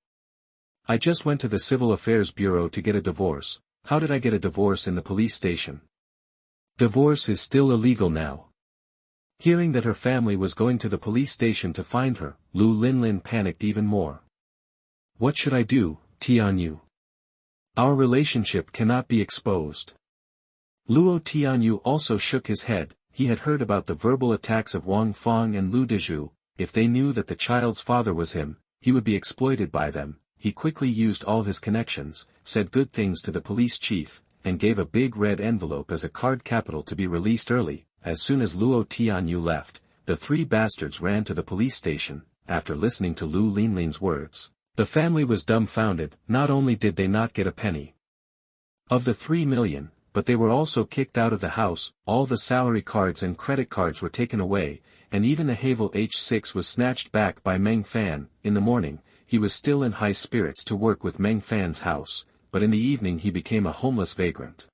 I just went to the Civil Affairs Bureau to get a divorce. How did I get a divorce in the police station? Divorce is still illegal now. Hearing that her family was going to the police station to find her, Lu Linlin panicked even more. What should I do, Tianyou? Our relationship cannot be exposed. Luo Tianyou also shook his head. He had heard about the verbal attacks of Wang Fang and Lu Dezhu. If they knew that the child's father was him, he would be exploited by them. He quickly used all his connections, said good things to the police chief, and gave a big red envelope as a card capital to be released early. As soon as Luo Tianyou left, the three bastards ran to the police station. After listening to Lu Linlin's words, the family was dumbfounded. Not only did they not get a penny of the 3 million, but they were also kicked out of the house. All the salary cards and credit cards were taken away, and even the Havel H6 was snatched back by Meng Fan. In the morning, he was still in high spirits to work with Meng Fan's house, but in the evening he became a homeless vagrant.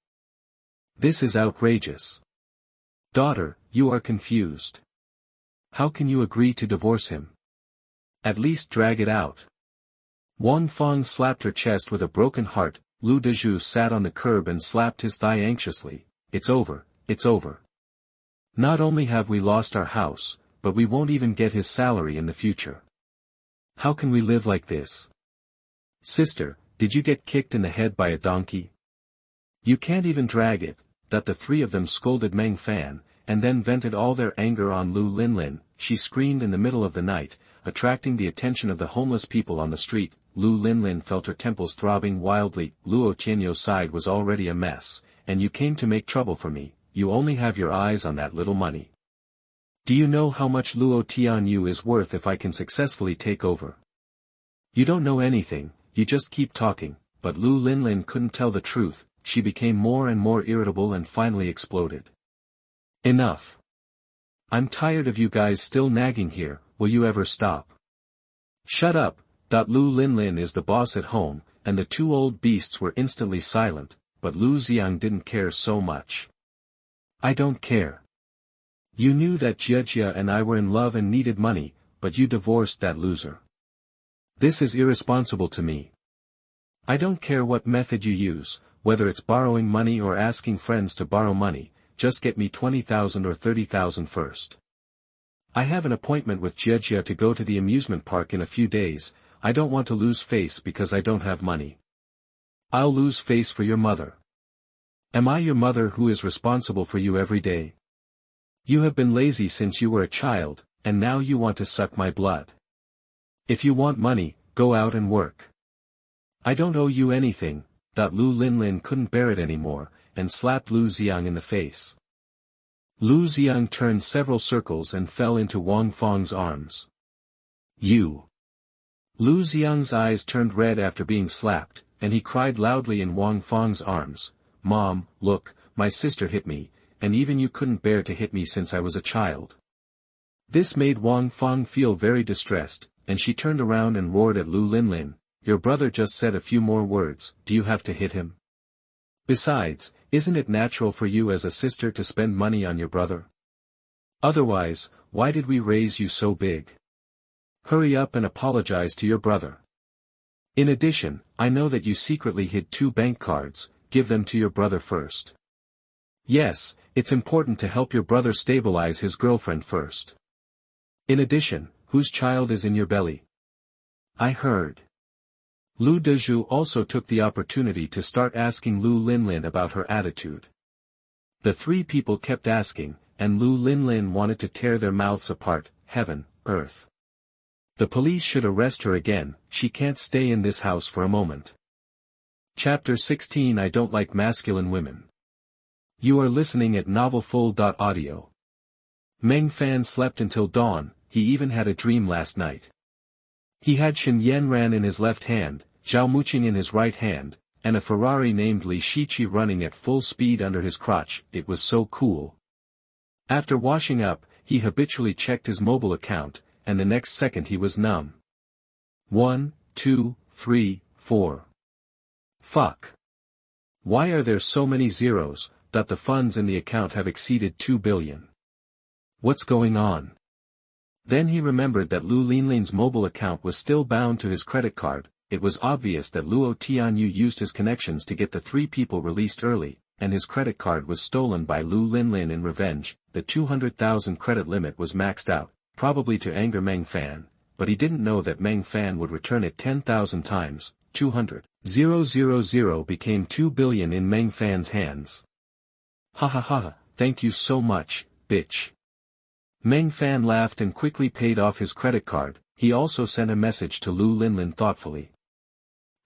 This is outrageous. Daughter, you are confused. How can you agree to divorce him? At least drag it out. Wang Fang slapped her chest with a broken heart. Luo Tianyou sat on the curb and slapped his thigh anxiously. It's over, it's over. Not only have we lost our house, but we won't even get his salary in the future. How can we live like this? Sister, did you get kicked in the head by a donkey? You can't even drag it. That the three of them scolded Meng Fan, and then vented all their anger on Lu Linlin. She screamed in the middle of the night, attracting the attention of the homeless people on the street. Lu Linlin felt her temples throbbing wildly. Luo Tianyou's side was already a mess, and you came to make trouble for me. You only have your eyes on that little money. Do you know how much Luo Tianyou is worth if I can successfully take over? You don't know anything, you just keep talking. But Lu Linlin couldn't tell the truth. She became more and more irritable and finally exploded. Enough. I'm tired of you guys still nagging here. Will you ever stop? Shut up. Lu Linlin is the boss at home, and the two old beasts were instantly silent, but Lu Xiang didn't care so much. I don't care. You knew that Jia and I were in love and needed money, but you divorced that loser. This is irresponsible to me. I don't care what method you use, whether it's borrowing money or asking friends to borrow money, just get me 20,000 or 30,000 first. I have an appointment with Jia to go to the amusement park in a few days. I don't want to lose face because I don't have money. I'll lose face for your mother. Am I your mother who is responsible for you every day? You have been lazy since you were a child, and now you want to suck my blood. If you want money, go out and work. I don't owe you anything. Lu Linlin couldn't bear it anymore, and slapped Lu Xiang in the face. Lu Xiang turned several circles and fell into Wang Fang's arms. You! Lu Xiang's eyes turned red after being slapped, and he cried loudly in Wang Fang's arms, Mom, look, my sister hit me, and even you couldn't bear to hit me since I was a child. This made Wang Fang feel very distressed, and she turned around and roared at Lu Linlin, your brother just said a few more words, do you have to hit him? Besides, isn't it natural for you as a sister to spend money on your brother? Otherwise, why did we raise you so big? Hurry up and apologize to your brother. In addition, I know that you secretly hid 2 bank cards, give them to your brother first. Yes, it's important to help your brother stabilize his girlfriend first. In addition, whose child is in your belly? I heard. Luo Tianyou also took the opportunity to start asking Lu Linlin about her attitude. The 3 people kept asking, and Lu Linlin wanted to tear their mouths apart, heaven, earth. The police should arrest her again, she can't stay in this house for a moment. Chapter 16 I don't like masculine women. You are listening at novelfull.audio. Meng Fan slept until dawn, he even had a dream last night. He had Shen Yanran in his left hand, Zhao Muqing in his right hand, and a Ferrari named Li Shiqi running at full speed under his crotch. It was so cool. After washing up, he habitually checked his mobile account, and the next second he was numb. 1, 2, 3, 4. Fuck. Why are there so many zeros? That the funds in the account have exceeded 2 billion. What's going on? Then he remembered that Lu Linlin's mobile account was still bound to his credit card. It was obvious that Luo Tianyou used his connections to get the 3 people released early, and his credit card was stolen by Lu Linlin in revenge. The 200,000 credit limit was maxed out, probably to anger Meng Fan, but he didn't know that Meng Fan would return it 10,000 times. 200,000 became 2 billion in Meng Fan's hands. Ha ha ha, thank you so much, bitch. Meng Fan laughed and quickly paid off his credit card. He also sent a message to Lu Linlin thoughtfully.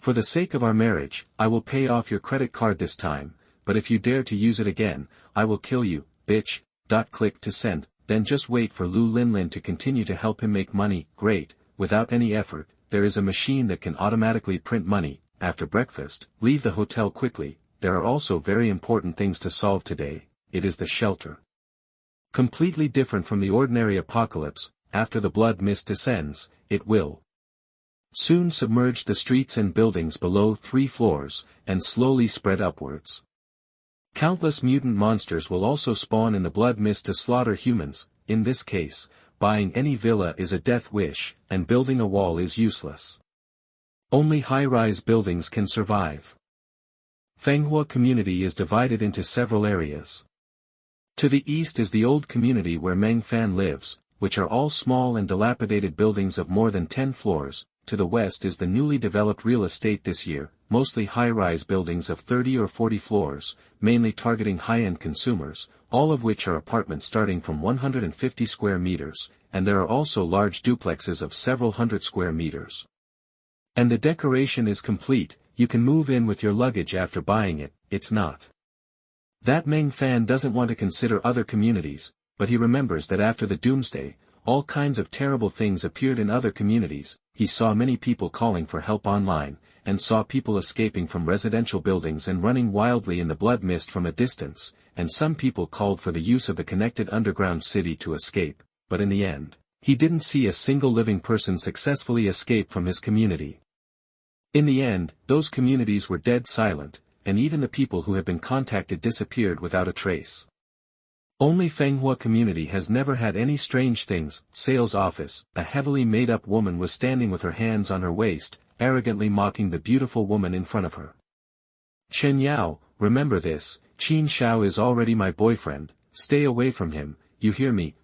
For the sake of our marriage, I will pay off your credit card this time, but if you dare to use it again, I will kill you, bitch. Click to send, then just wait for Lu Linlin to continue to help him make money. Great, without any effort, there is a machine that can automatically print money. After breakfast, leave the hotel quickly. There are also very important things to solve today. It is the shelter. Completely different from the ordinary apocalypse, after the blood mist descends, it will soon submerge the streets and buildings below 3 floors, and slowly spread upwards. Countless mutant monsters will also spawn in the blood mist to slaughter humans. In this case, buying any villa is a death wish, and building a wall is useless. Only high-rise buildings can survive. Fenghua community is divided into several areas. To the east is the old community where Meng Fan lives, which are all small and dilapidated buildings of more than 10 floors. To the west is the newly developed real estate this year, mostly high-rise buildings of 30 or 40 floors, mainly targeting high-end consumers, all of which are apartments starting from 150 square meters, and there are also large duplexes of several hundred square meters. And the decoration is complete, you can move in with your luggage after buying it. It's not that Meng Fan doesn't want to consider other communities, but he remembers that after the Doomsday, all kinds of terrible things appeared in other communities. He saw many people calling for help online, and saw people escaping from residential buildings and running wildly in the blood mist from a distance, and some people called for the use of the connected underground city to escape, but in the end, he didn't see a single living person successfully escape from his community. In the end, those communities were dead silent, and even the people who had been contacted disappeared without a trace. Only Fenghua community has never had any strange things. Sales office, a heavily made-up woman was standing with her hands on her waist, arrogantly mocking the beautiful woman in front of her. Chen Yao, remember this, Qin Shao is already my boyfriend, stay away from him, you hear me?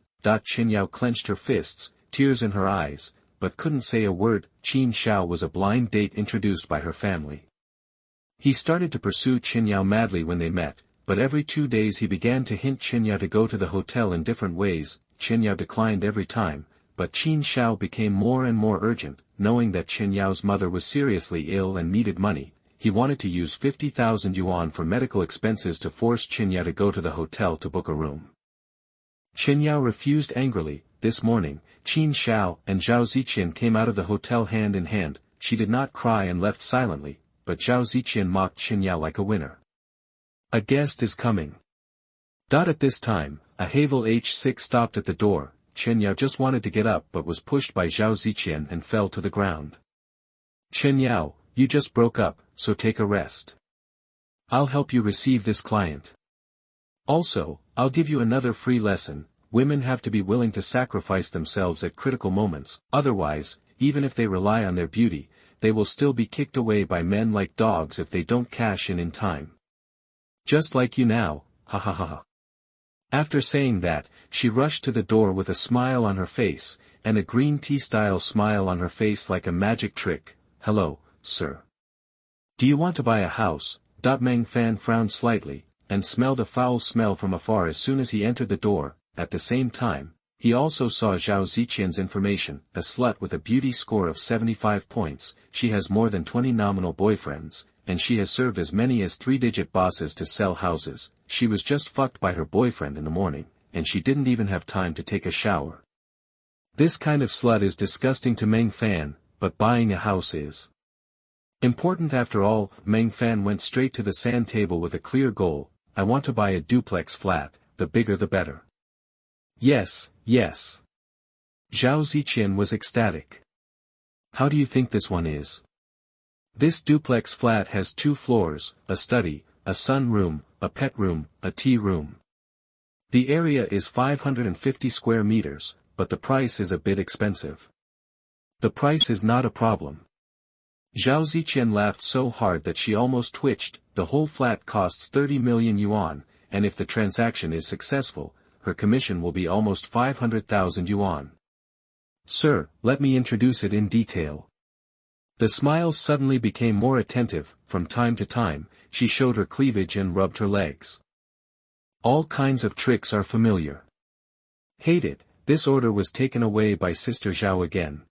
Chen Yao clenched her fists, tears in her eyes, but couldn't say a word. Qin Shao was a blind date introduced by her family. He started to pursue Qin Yao madly when they met, but every 2 days he began to hint Qin Yao to go to the hotel in different ways. Qin Yao declined every time, but Qin Shao became more and more urgent, knowing that Qin Yao's mother was seriously ill and needed money. He wanted to use 50,000 yuan for medical expenses to force Qin Yao to go to the hotel to book a room. Qin Yao refused angrily. This morning, Qin Shao and Zhao Ziqian came out of the hotel hand in hand. She did not cry and left silently, but Zhao Ziqian mocked Qin Yao like a winner. A guest is coming. At this time, a Havel H6 stopped at the door. Qin Yao just wanted to get up but was pushed by Zhao Ziqian and fell to the ground. Qin Yao, you just broke up, so take a rest. I'll help you receive this client. Also, I'll give you another free lesson. Women have to be willing to sacrifice themselves at critical moments, otherwise, even if they rely on their beauty, they will still be kicked away by men like dogs if they don't cash in time. Just like you now, ha ha ha ha. After saying that, she rushed to the door with a smile on her face, and a green tea-style smile on her face like a magic trick. Hello, sir. Do you want to buy a house? Meng Fan frowned slightly, and smelled a foul smell from afar as soon as he entered the door. At the same time, he also saw Zhao Ziqian's information, a slut with a beauty score of 75 points, she has more than 20 nominal boyfriends, and she has served as many as 3-digit bosses to sell houses. She was just fucked by her boyfriend in the morning, and she didn't even have time to take a shower. This kind of slut is disgusting to Meng Fan, but buying a house is important after all. Meng Fan went straight to the sand table with a clear goal. I want to buy a duplex flat, the bigger the better. Yes, yes. Zhao Ziqian was ecstatic. How do you think this one is? This duplex flat has 2 floors, a study, a sun room, a pet room, a tea room. The area is 550 square meters, but the price is a bit expensive. The price is not a problem. Zhao Ziqian laughed so hard that she almost twitched. The whole flat costs 30 million yuan, and if the transaction is successful, her commission will be almost 500,000 yuan. Sir, let me introduce it in detail. The smile suddenly became more attentive. From time to time, she showed her cleavage and rubbed her legs. All kinds of tricks are familiar. Hate it. This order was taken away by Sister Zhao again.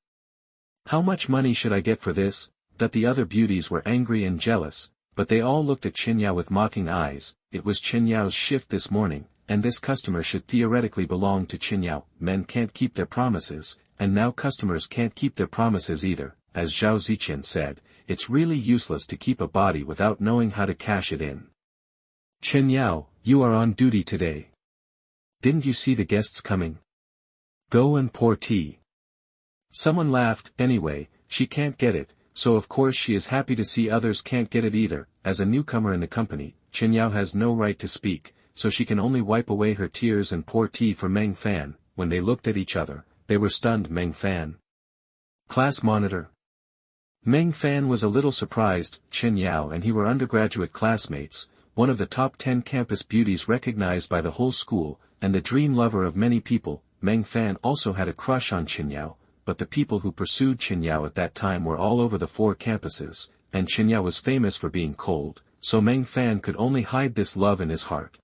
How much money should I get for this? The other beauties were angry and jealous, but they all looked at Qin Yao with mocking eyes. It was Qin Yao's shift this morning, and this customer should theoretically belong to Qin Yao. Men can't keep their promises, and now customers can't keep their promises either. As Zhao Ziqian said, it's really useless to keep a body without knowing how to cash it in. Qin Yao, you are on duty today. Didn't you see the guests coming? Go and pour tea. Someone laughed. Anyway, she can't get it, so of course she is happy to see others can't get it either. As a newcomer in the company, Qin Yao has no right to speak, so she can only wipe away her tears and pour tea for Meng Fan. When they looked at each other, they were stunned. Meng Fan. Class monitor. Meng Fan was a little surprised. Tianyou and he were undergraduate classmates, one of the top 10 campus beauties recognized by the whole school, and the dream lover of many people. Meng Fan also had a crush on Tianyou, but the people who pursued Tianyou at that time were all over the 4 campuses, and Tianyou was famous for being cold, so Meng Fan could only hide this love in his heart.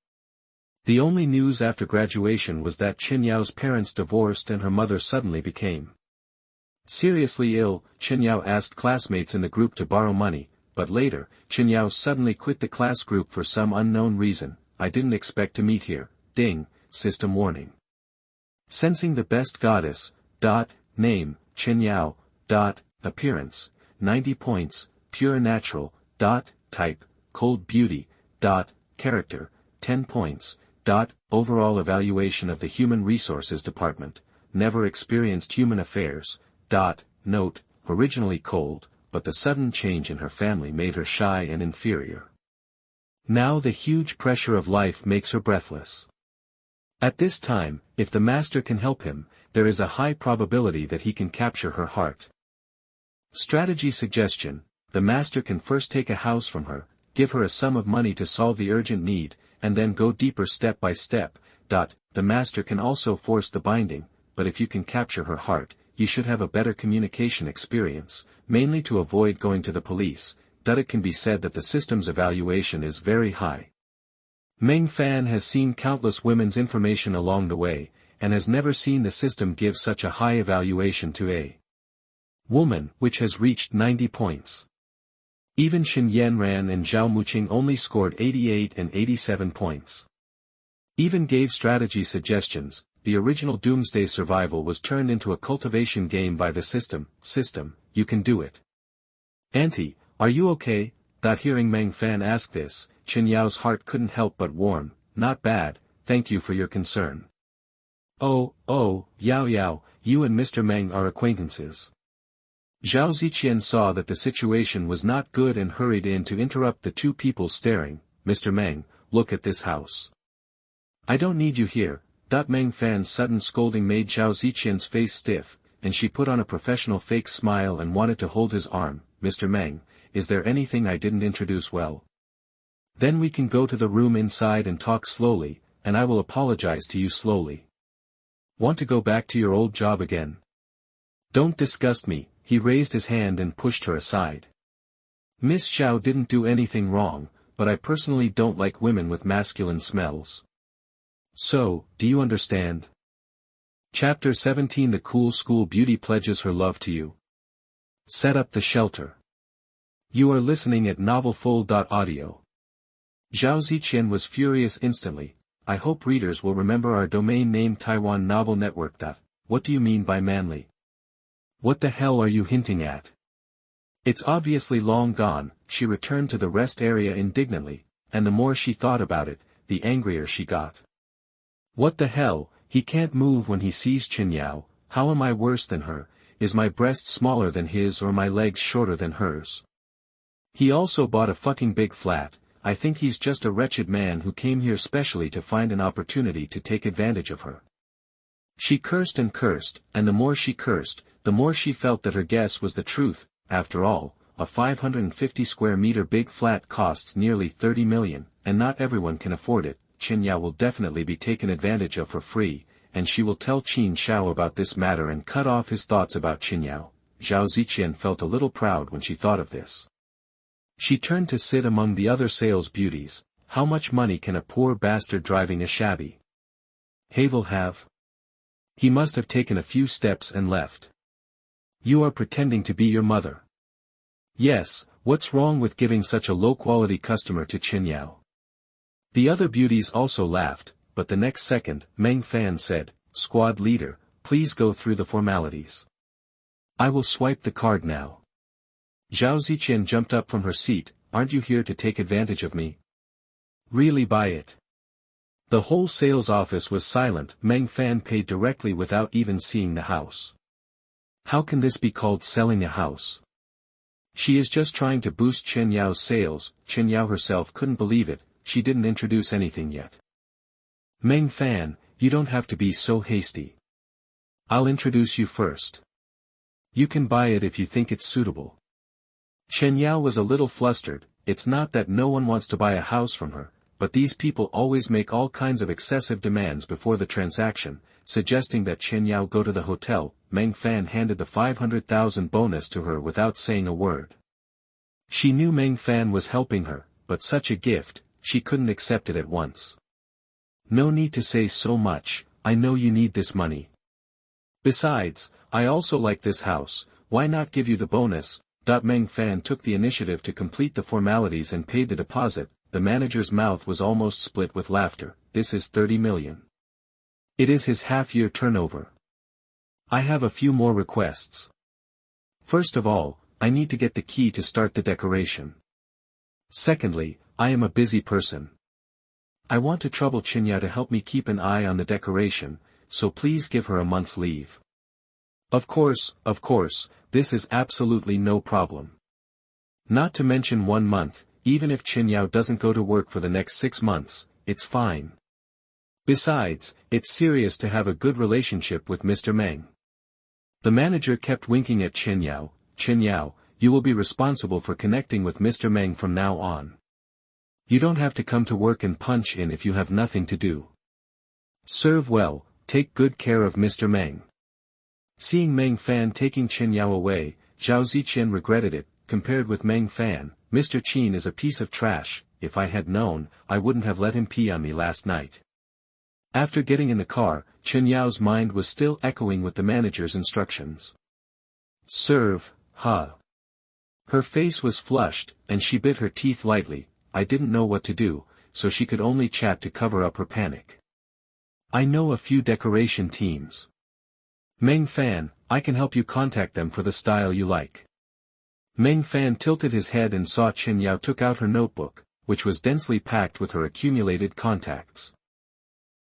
The only news after graduation was that Tianyou's parents divorced and her mother suddenly became seriously ill. Tianyou asked classmates in the group to borrow money, but later, Tianyou suddenly quit the class group for some unknown reason. I didn't expect to meet here. Ding, system warning. Sensing the best goddess. Name, Tianyou. Appearance, 90 points, pure natural. Type, cold beauty. Character, 10 points. Overall evaluation of the Human Resources Department, never experienced human affairs. Note, originally cold, but the sudden change in her family made her shy and inferior. Now the huge pressure of life makes her breathless. At this time, if the master can help him, there is a high probability that he can capture her heart. Strategy suggestion: the master can first take a house from her, give her a sum of money to solve the urgent need, and then go deeper step by step. The master can also force the binding, but if you can capture her heart, you should have a better communication experience, mainly to avoid going to the police. It can be said that the system's evaluation is very high. Meng Fan has seen countless women's information along the way, and has never seen the system give such a high evaluation to a woman, which has reached 90 points. Even Xin Yanran and Zhao Muqing only scored 88 and 87 points. Even gave strategy suggestions. The original Doomsday survival was turned into a cultivation game by the system. System, you can do it. Auntie, are you okay? Hearing Meng Fan ask this, Tianyou's heart couldn't help but warm. Not bad, thank you for your concern. Oh, Yao, you and Mr. Meng are acquaintances. Zhao Ziqian saw that the situation was not good and hurried in to interrupt the two people staring. Mr. Meng, look at this house. I don't need you here. Meng Fan's sudden scolding made Zhao Ziqian's face stiff, and she put on a professional fake smile and wanted to hold his arm. Mr. Meng, is there anything I didn't introduce well? Then we can go to the room inside and talk slowly, and I will apologize to you slowly. Want to go back to your old job again? Don't disgust me. He raised his hand and pushed her aside. Miss Zhao didn't do anything wrong, but I personally don't like women with masculine smells. So, do you understand? Chapter 17. The cool school beauty pledges her love to you. Set up the shelter. You are listening at novelfull.audio. Zhao Ziqian was furious instantly. I hope readers will remember our domain name Taiwan Novel Network. What do you mean by manly? What the hell are you hinting at? It's obviously long gone. She returned to the rest area indignantly, and the more she thought about it, the angrier she got. What the hell, he can't move when he sees Tianyou. How am I worse than her? Is my breast smaller than his or my legs shorter than hers? He also bought a fucking big flat. I think he's just a wretched man who came here specially to find an opportunity to take advantage of her. She cursed and cursed, and the more she cursed, the more she felt that her guess was the truth. After all, a 550 square meter big flat costs nearly 30 million, and not everyone can afford it. Tianyou will definitely be taken advantage of for free, and she will tell Qin Shao about this matter and cut off his thoughts about Tianyou. Zhao Ziqian felt a little proud when she thought of this. She turned to sit among the other sales beauties. How much money can a poor bastard driving a shabby Havel have? He must have taken a few steps and left. You are pretending to be your mother. Yes, what's wrong with giving such a low-quality customer to Tianyou? The other beauties also laughed, but the next second, Meng Fan said, Squad leader, please go through the formalities. I will swipe the card now. Zhao Ziqian jumped up from her seat. Aren't you here to take advantage of me? Really buy it. The whole sales office was silent. Meng Fan paid directly without even seeing the house. How can this be called selling a house? She is just trying to boost Tianyou's sales. Tianyou herself couldn't believe it. She didn't introduce anything yet. Meng Fan, you don't have to be so hasty. I'll introduce you first. You can buy it if you think it's suitable. Chen Yao was a little flustered. It's not that no one wants to buy a house from her, but these people always make all kinds of excessive demands before the transaction, suggesting that Chen Yao go to the hotel. Meng Fan handed the 500,000 bonus to her without saying a word. She knew Meng Fan was helping her, but such a gift, she couldn't accept it at once. No need to say so much, I know you need this money. Besides, I also like this house, why not give you the bonus? Meng Fan took the initiative to complete the formalities and paid the deposit. The manager's mouth was almost split with laughter. This is 30 million. It is his half-year turnover. I have a few more requests. First of all, I need to get the key to start the decoration. Secondly, I am a busy person. I want to trouble Chen Yao to help me keep an eye on the decoration, so please give her a month's leave. Of course, this is absolutely no problem. Not to mention 1 month, even if Chen Yao doesn't go to work for the next 6 months, it's fine. Besides, it's serious to have a good relationship with Mr. Meng. The manager kept winking at Chen Yao. Chen Yao, you will be responsible for connecting with Mr. Meng from now on. You don't have to come to work and punch in if you have nothing to do. Serve well, take good care of Mr. Meng. Seeing Meng Fan taking Chen Yao away, Zhao Ziqian regretted it. Compared with Meng Fan, Mr. Qin is a piece of trash. If I had known, I wouldn't have let him pee on me last night. After getting in the car, Chen Yao's mind was still echoing with the manager's instructions. Serve, huh? Her face was flushed, and she bit her teeth lightly. I didn't know what to do, so she could only chat to cover up her panic. I know a few decoration teams. Meng Fan, I can help you contact them for the style you like. Meng Fan tilted his head and saw Chen Yao took out her notebook, which was densely packed with her accumulated contacts.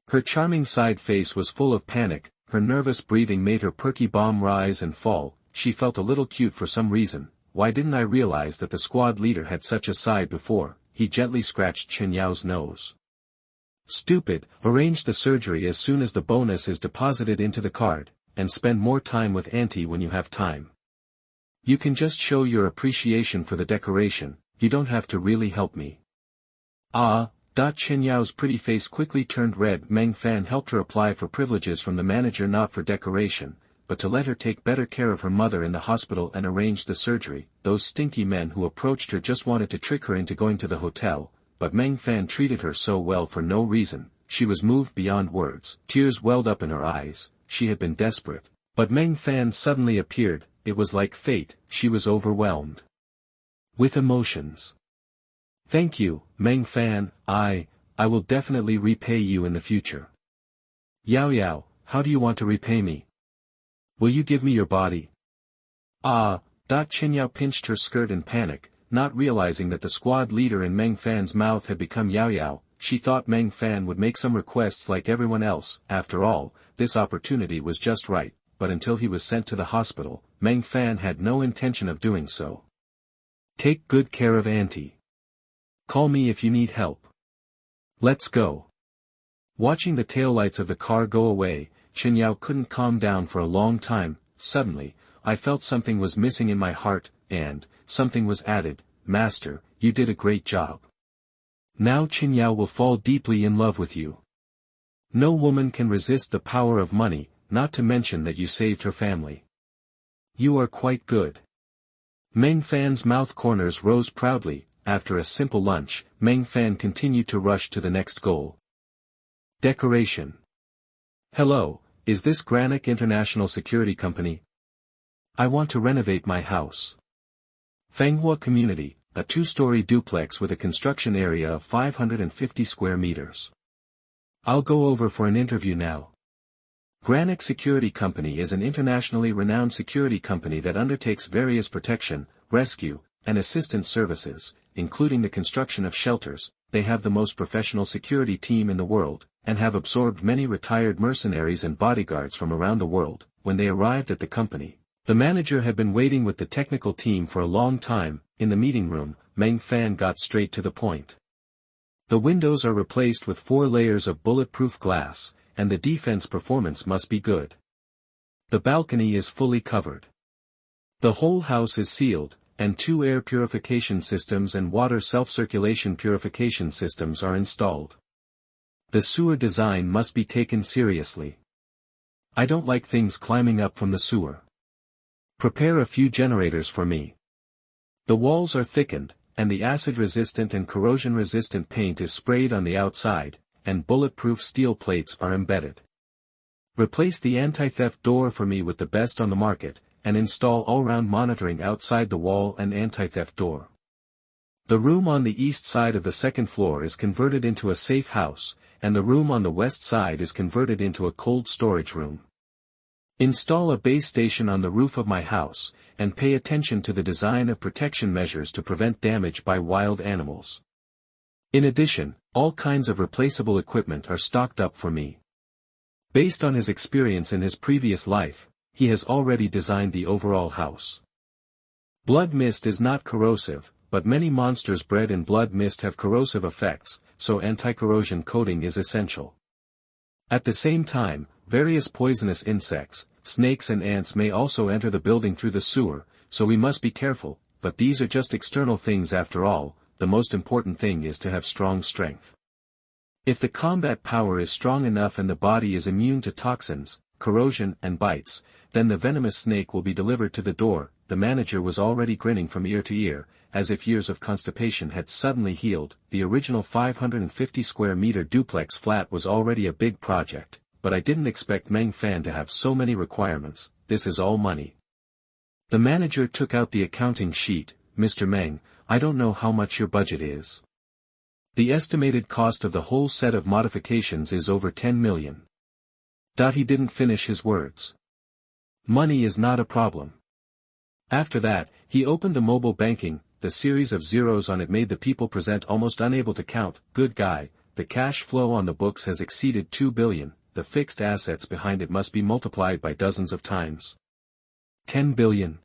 Her charming side face was full of panic, her nervous breathing made her perky bomb rise and fall. She felt a little cute for some reason. Why didn't I realize that the squad leader had such a side before? He gently scratched Chen Yao's nose. Stupid, arrange the surgery as soon as the bonus is deposited into the card, and spend more time with Auntie when you have time. You can just show your appreciation for the decoration, you don't have to really help me. Chen Yao's pretty face quickly turned red. Meng Fan helped her apply for privileges from the manager, not for decoration, but to let her take better care of her mother in the hospital and arrange the surgery. Those stinky men who approached her just wanted to trick her into going to the hotel, but Meng Fan treated her so well for no reason. She was moved beyond words. Tears welled up in her eyes. She had been desperate. But Meng Fan suddenly appeared. It was like fate. She was overwhelmed with emotions. Thank you, Meng Fan. I will definitely repay you in the future. Yao, how do you want to repay me? Will you give me your body? Chen Yao pinched her skirt in panic, not realizing that the squad leader in Meng Fan's mouth had become Yao. She thought Meng Fan would make some requests like everyone else. After all, this opportunity was just right, but until he was sent to the hospital, Meng Fan had no intention of doing so. Take good care of Auntie. Call me if you need help. Let's go. Watching the taillights of the car go away, Chen Yao couldn't calm down for a long time. Suddenly, I felt something was missing in my heart, and something was added. Master, you did a great job. Now Chen Yao will fall deeply in love with you. No woman can resist the power of money, not to mention that you saved her family. You are quite good. Meng Fan's mouth corners rose proudly. After a simple lunch, Meng Fan continued to rush to the next goal. Decoration. Hello, is this Granick International Security Company? I want to renovate my house. Fanghua Community, a 2-story duplex with a construction area of 550 square meters. I'll go over for an interview now. Granick Security Company is an internationally renowned security company that undertakes various protection, rescue, and assistance services, including the construction of shelters. They have the most professional security team in the world, and have absorbed many retired mercenaries and bodyguards from around the world. When they arrived at the company, the manager had been waiting with the technical team for a long time. In the meeting room, Meng Fan got straight to the point. The windows are replaced with 4 layers of bulletproof glass, and the defense performance must be good. The balcony is fully covered. The whole house is sealed, and 2 air purification systems and water self-circulation purification systems are installed. The sewer design must be taken seriously. I don't like things climbing up from the sewer. Prepare a few generators for me. The walls are thickened, and the acid-resistant and corrosion-resistant paint is sprayed on the outside, and bulletproof steel plates are embedded. Replace the anti-theft door for me with the best on the market, and install all-round monitoring outside the wall and anti-theft door. The room on the east side of the second floor is converted into a safe house, and the room on the west side is converted into a cold storage room. Install a base station on the roof of my house, and pay attention to the design of protection measures to prevent damage by wild animals. In addition, all kinds of replaceable equipment are stocked up for me. Based on his experience in his previous life, he has already designed the overall house. Blood mist is not corrosive, but many monsters bred in blood mist have corrosive effects, so anti-corrosion coating is essential. At the same time, various poisonous insects, snakes and ants may also enter the building through the sewer, so we must be careful, but these are just external things after all. The most important thing is to have strong strength. If the combat power is strong enough and the body is immune to toxins, corrosion and bites, then the venomous snake will be delivered to the door. The manager was already grinning from ear to ear, as if years of constipation had suddenly healed. The original 550 square meter duplex flat was already a big project, but I didn't expect Meng Fan to have so many requirements. This is all money. The manager took out the accounting sheet. Mr. Meng, I don't know how much your budget is. The estimated cost of the whole set of modifications is over 10 million. He didn't finish his words. Money is not a problem. After that, he opened the mobile banking. The series of zeros on it made the people present almost unable to count. Good guy, the cash flow on the books has exceeded 2 billion, the fixed assets behind it must be multiplied by dozens of times. 10 billion.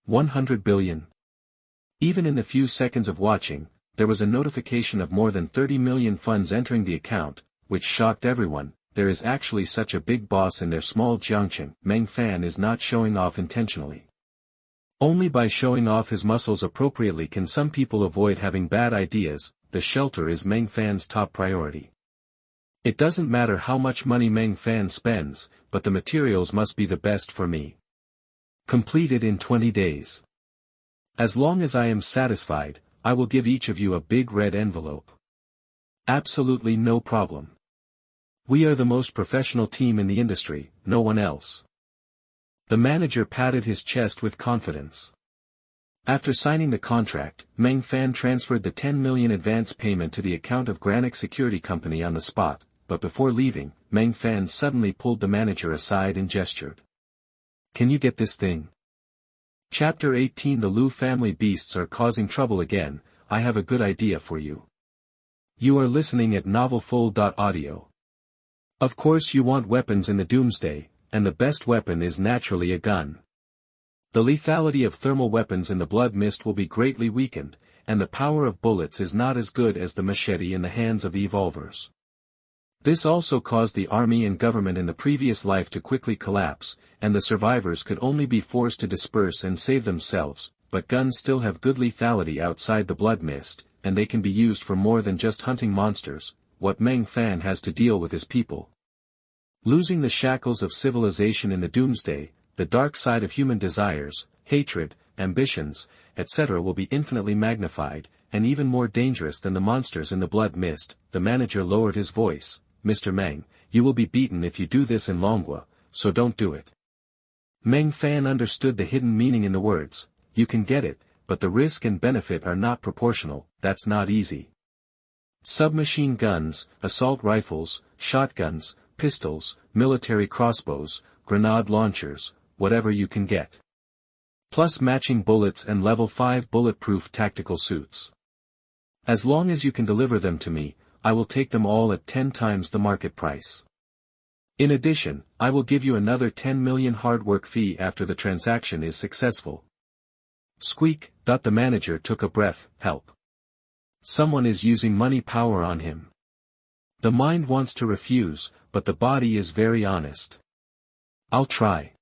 100 billion. Even in the few seconds of watching, there was a notification of more than 30 million funds entering the account, which shocked everyone. There is actually such a big boss in their small junction. Meng Fan is not showing off intentionally. Only by showing off his muscles appropriately can some people avoid having bad ideas. The shelter is Meng Fan's top priority. It doesn't matter how much money Meng Fan spends, but the materials must be the best for me. Completed in 20 days. As long as I am satisfied, I will give each of you a big red envelope. Absolutely no problem. We are the most professional team in the industry, no one else. The manager patted his chest with confidence. After signing the contract, Meng Fan transferred the 10 million advance payment to the account of Granic Security Company on the spot, but before leaving, Meng Fan suddenly pulled the manager aside and gestured. Can you get this thing? Chapter 18. The Luo family beasts are causing trouble again. I have a good idea for you. You are listening at novelfull.audio. Of course you want weapons in the Doomsday, and the best weapon is naturally a gun. The lethality of thermal weapons in the blood mist will be greatly weakened, and the power of bullets is not as good as the machete in the hands of evolvers. This also caused the army and government in the previous life to quickly collapse, and the survivors could only be forced to disperse and save themselves, but guns still have good lethality outside the blood mist, and they can be used for more than just hunting monsters. What Meng Fan has to deal with is people. Losing the shackles of civilization in the Doomsday, the dark side of human desires, hatred, ambitions, etc. will be infinitely magnified, and even more dangerous than the monsters in the blood mist. The manager lowered his voice. Mr. Meng, you will be beaten if you do this in Longua, so don't do it. Meng Fan understood the hidden meaning in the words. You can get it, but the risk and benefit are not proportional. That's not easy. Submachine guns, assault rifles, shotguns, pistols, military crossbows, grenade launchers, whatever you can get. Plus matching bullets and level 5 bulletproof tactical suits. As long as you can deliver them to me, I will take them all at 10 times the market price. In addition, I will give you another 10 million hard work fee after the transaction is successful. Squeak. The manager took a breath. Help. Someone is using money power on him. The mind wants to refuse, but the body is very honest. I'll try.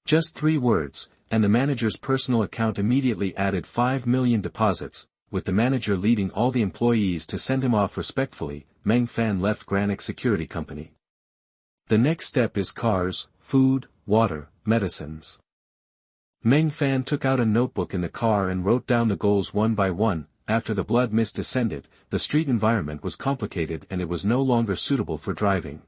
Just 3 words, and the manager's personal account immediately added 5 million deposits, with the manager leading all the employees to send him off respectfully. Meng Fan left Granic Security Company. The next step is cars, food, water, medicines. Meng Fan took out a notebook in the car and wrote down the goals one by one. After the blood mist descended, the street environment was complicated and it was no longer suitable for driving.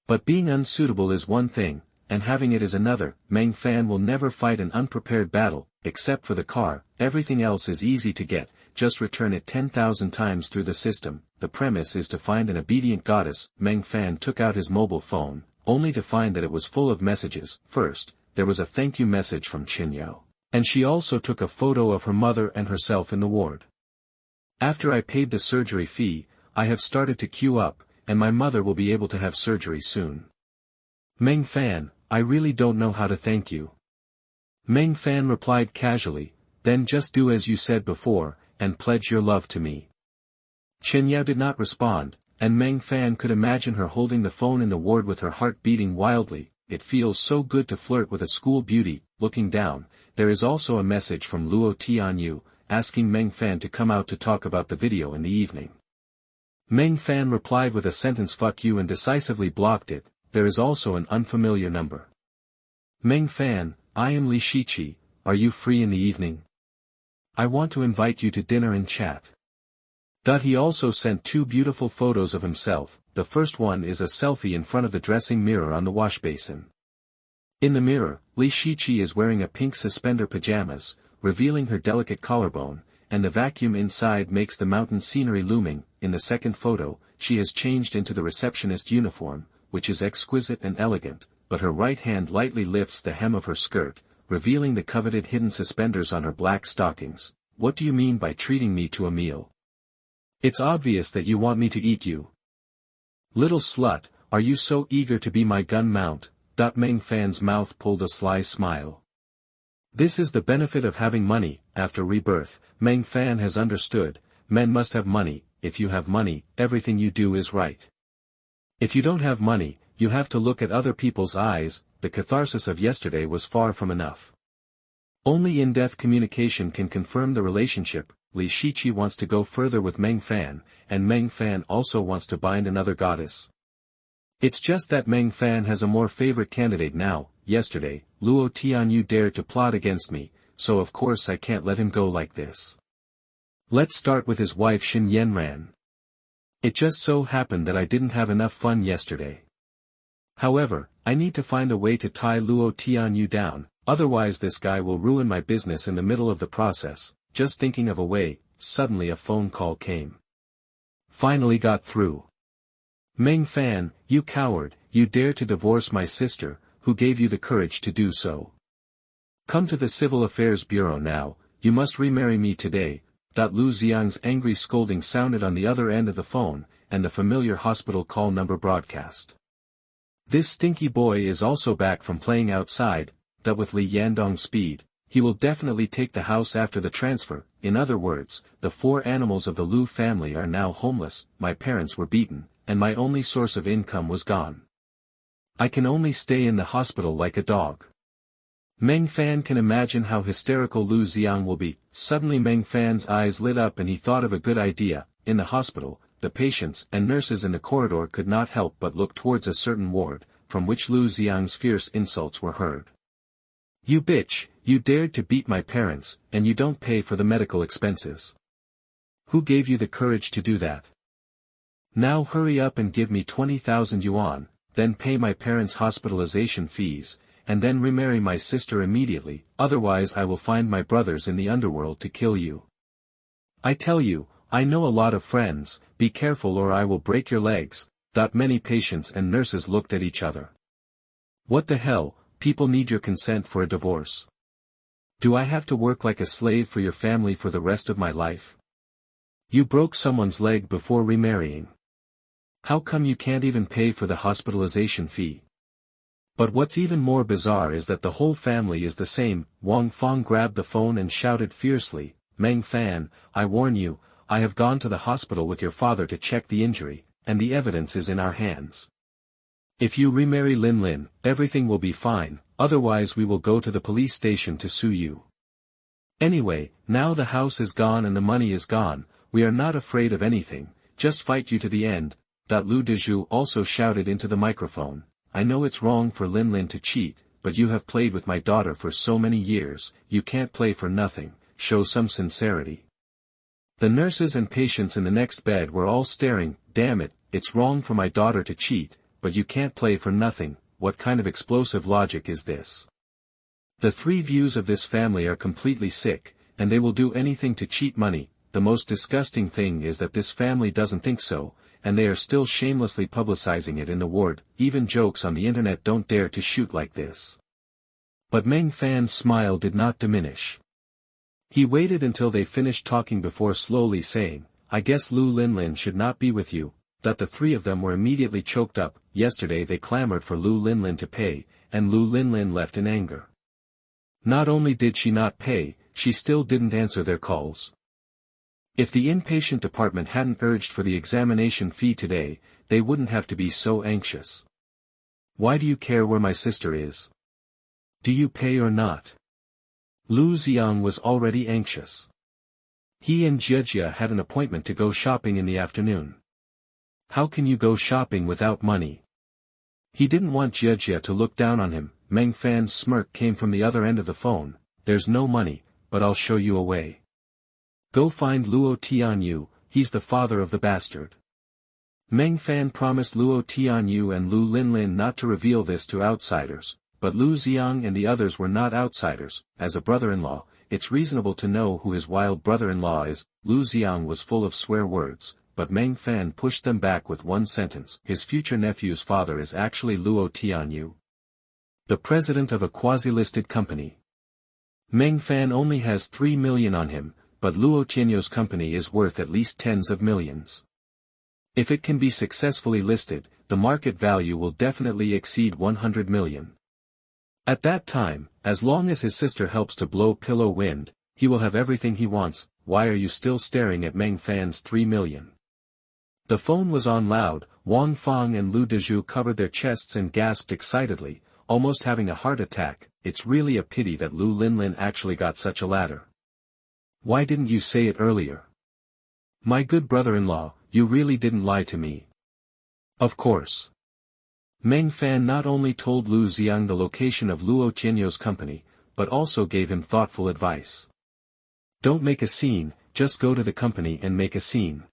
But being unsuitable is one thing, and having it is another. Meng Fan will never fight an unprepared battle, except for the car. Everything else is easy to get, just return it 10,000 times through the system. The premise is to find an obedient goddess. Meng Fan took out his mobile phone, only to find that it was full of messages. First, there was a thank you message from Tianyou. And she also took a photo of her mother and herself in the ward. After I paid the surgery fee, I have started to queue up, and my mother will be able to have surgery soon. Meng Fan, I really don't know how to thank you. Meng Fan replied casually, then just do as you said before, and pledge your love to me. Tianyou did not respond, and Meng Fan could imagine her holding the phone in the ward with her heart beating wildly. It feels so good to flirt with a school beauty. Looking down, there is also a message from Luo Tianyou, asking Meng Fan to come out to talk about the video in the evening. Meng Fan replied with a sentence "fuck you" and decisively blocked it. There is also an unfamiliar number. Meng Fan, I am Li Shiqi, are you free in the evening? I want to invite you to dinner and chat. He also sent 2 beautiful photos of himself. The first one is a selfie in front of the dressing mirror on the wash basin. In the mirror, Li Shiqi is wearing a pink suspender pajamas, revealing her delicate collarbone, and the vacuum inside makes the mountain scenery looming. In the second photo, she has changed into the receptionist uniform, which is exquisite and elegant, but her right hand lightly lifts the hem of her skirt, revealing the coveted hidden suspenders on her black stockings. What do you mean by treating me to a meal? It's obvious that you want me to eat you. Little slut, are you so eager to be my gun mount? Meng Fan's mouth pulled a sly smile. This is the benefit of having money. After Rebirth, Meng Fan has understood, men must have money. If you have money, everything you do is right. If you don't have money, you have to look at other people's eyes. The catharsis of yesterday was far from enough. Only in-depth communication can confirm the relationship. Li Shiqi wants to go further with Meng Fan, and Meng Fan also wants to bind another goddess. It's just that Meng Fan has a more favorite candidate now. Yesterday, Luo Tianyou dared to plot against me, so of course I can't let him go like this. Let's start with his wife Xin Yanran. It just so happened that I didn't have enough fun yesterday. However, I need to find a way to tie Luo Tianyou down, otherwise this guy will ruin my business in the middle of the process. Just thinking of a way, suddenly a phone call came. Finally got through. Meng Fan, you coward, you dare to divorce my sister. Who gave you the courage to do so? Come to the Civil Affairs Bureau now, you must remarry me today. Lu Xiang's angry scolding sounded on the other end of the phone, and the familiar hospital call number broadcast. This stinky boy is also back from playing outside. With Li Yandong's speed, he will definitely take the house after the transfer. In other words, the 4 animals of the Lu family are now homeless. My parents were beaten, and my only source of income was gone. I can only stay in the hospital like a dog. Meng Fan can imagine how hysterical Lu Xiang will be. Suddenly Meng Fan's eyes lit up and he thought of a good idea. In the hospital, the patients and nurses in the corridor could not help but look towards a certain ward, from which Lu Xiang's fierce insults were heard. You bitch, you dared to beat my parents, and you don't pay for the medical expenses. Who gave you the courage to do that? Now hurry up and give me 20,000 yuan, then pay my parents' hospitalization fees, and then remarry my sister immediately, otherwise I will find my brothers in the underworld to kill you. I tell you, I know a lot of friends, be careful or I will break your legs. Many patients and nurses looked at each other. What the hell, people need your consent for a divorce. Do I have to work like a slave for your family for the rest of my life? You broke someone's leg before remarrying. How come you can't even pay for the hospitalization fee? But what's even more bizarre is that the whole family is the same. Wang Feng grabbed the phone and shouted fiercely, Meng Fan, I warn you, I have gone to the hospital with your father to check the injury, and the evidence is in our hands. If you remarry Lin Lin, everything will be fine. Otherwise we will go to the police station to sue you. Anyway, now the house is gone and the money is gone, we are not afraid of anything, just fight you to the end." Luo Tianyou also shouted into the microphone, "I know it's wrong for Lin to cheat, but you have played with my daughter for so many years, you can't play for nothing, show some sincerity." The nurses and patients in the next bed were all staring. "Damn it, it's wrong for my daughter to cheat, but you can't play for nothing, what kind of explosive logic is this? The three views of this family are completely sick, and they will do anything to cheat money. The most disgusting thing is that this family doesn't think so, and they are still shamelessly publicizing it in the ward. Even jokes on the internet don't dare to shoot like this." But Meng Fan's smile did not diminish. He waited until they finished talking before slowly saying, "I guess Lu Linlin should not be with you." The three of them were immediately choked up. Yesterday they clamored for Lu Linlin to pay, and Lu Linlin left in anger. Not only did she not pay, she still didn't answer their calls. If the inpatient department hadn't urged for the examination fee today, they wouldn't have to be so anxious. "Why do you care where my sister is? Do you pay or not?" Lu Xiang was already anxious. He and Jia had an appointment to go shopping in the afternoon. How can you go shopping without money? He didn't want Jia to look down on him. Meng Fan's smirk came from the other end of the phone. "There's no money, but I'll show you a way. Go find Luo Tianyou, he's the father of the bastard." Meng Fan promised Luo Tianyou and Lu Linlin not to reveal this to outsiders, but Lu Xiang and the others were not outsiders. As a brother-in-law, it's reasonable to know who his wild brother-in-law is. Lu Xiang was full of swear words, but Meng Fan pushed them back with one sentence. His future nephew's father is actually Luo Tianyou, the president of a quasi-listed company. Meng Fan only has 3 million on him, but Luo Tianyou's company is worth at least tens of millions. If it can be successfully listed, the market value will definitely exceed 100 million. At that time, as long as his sister helps to blow pillow wind, he will have everything he wants. Why are you still staring at Meng Fan's 3 million? The phone was on loud. Wang Fang and Luo Tianyou covered their chests and gasped excitedly, almost having a heart attack. It's really a pity that Lu Linlin actually got such a ladder. Why didn't you say it earlier? My good brother-in-law, you really didn't lie to me. Of course. Meng Fan not only told Lu Xiang the location of Luo Tianyou's company, but also gave him thoughtful advice. Don't make a scene, just go to the company and make a scene.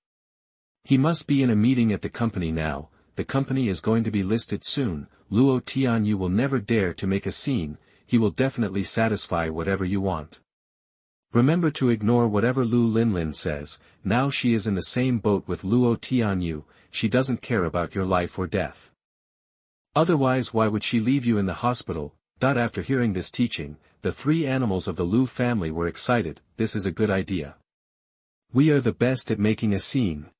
He must be in a meeting at the company now. The company is going to be listed soon. Luo Tianyou will never dare to make a scene. He will definitely satisfy whatever you want. Remember to ignore whatever Lu Linlin says. Now she is in the same boat with Luo Tianyou. She doesn't care about your life or death. Otherwise why would she leave you in the hospital? After hearing this teaching, the three animals of the Lu family were excited. This is a good idea. We are the best at making a scene.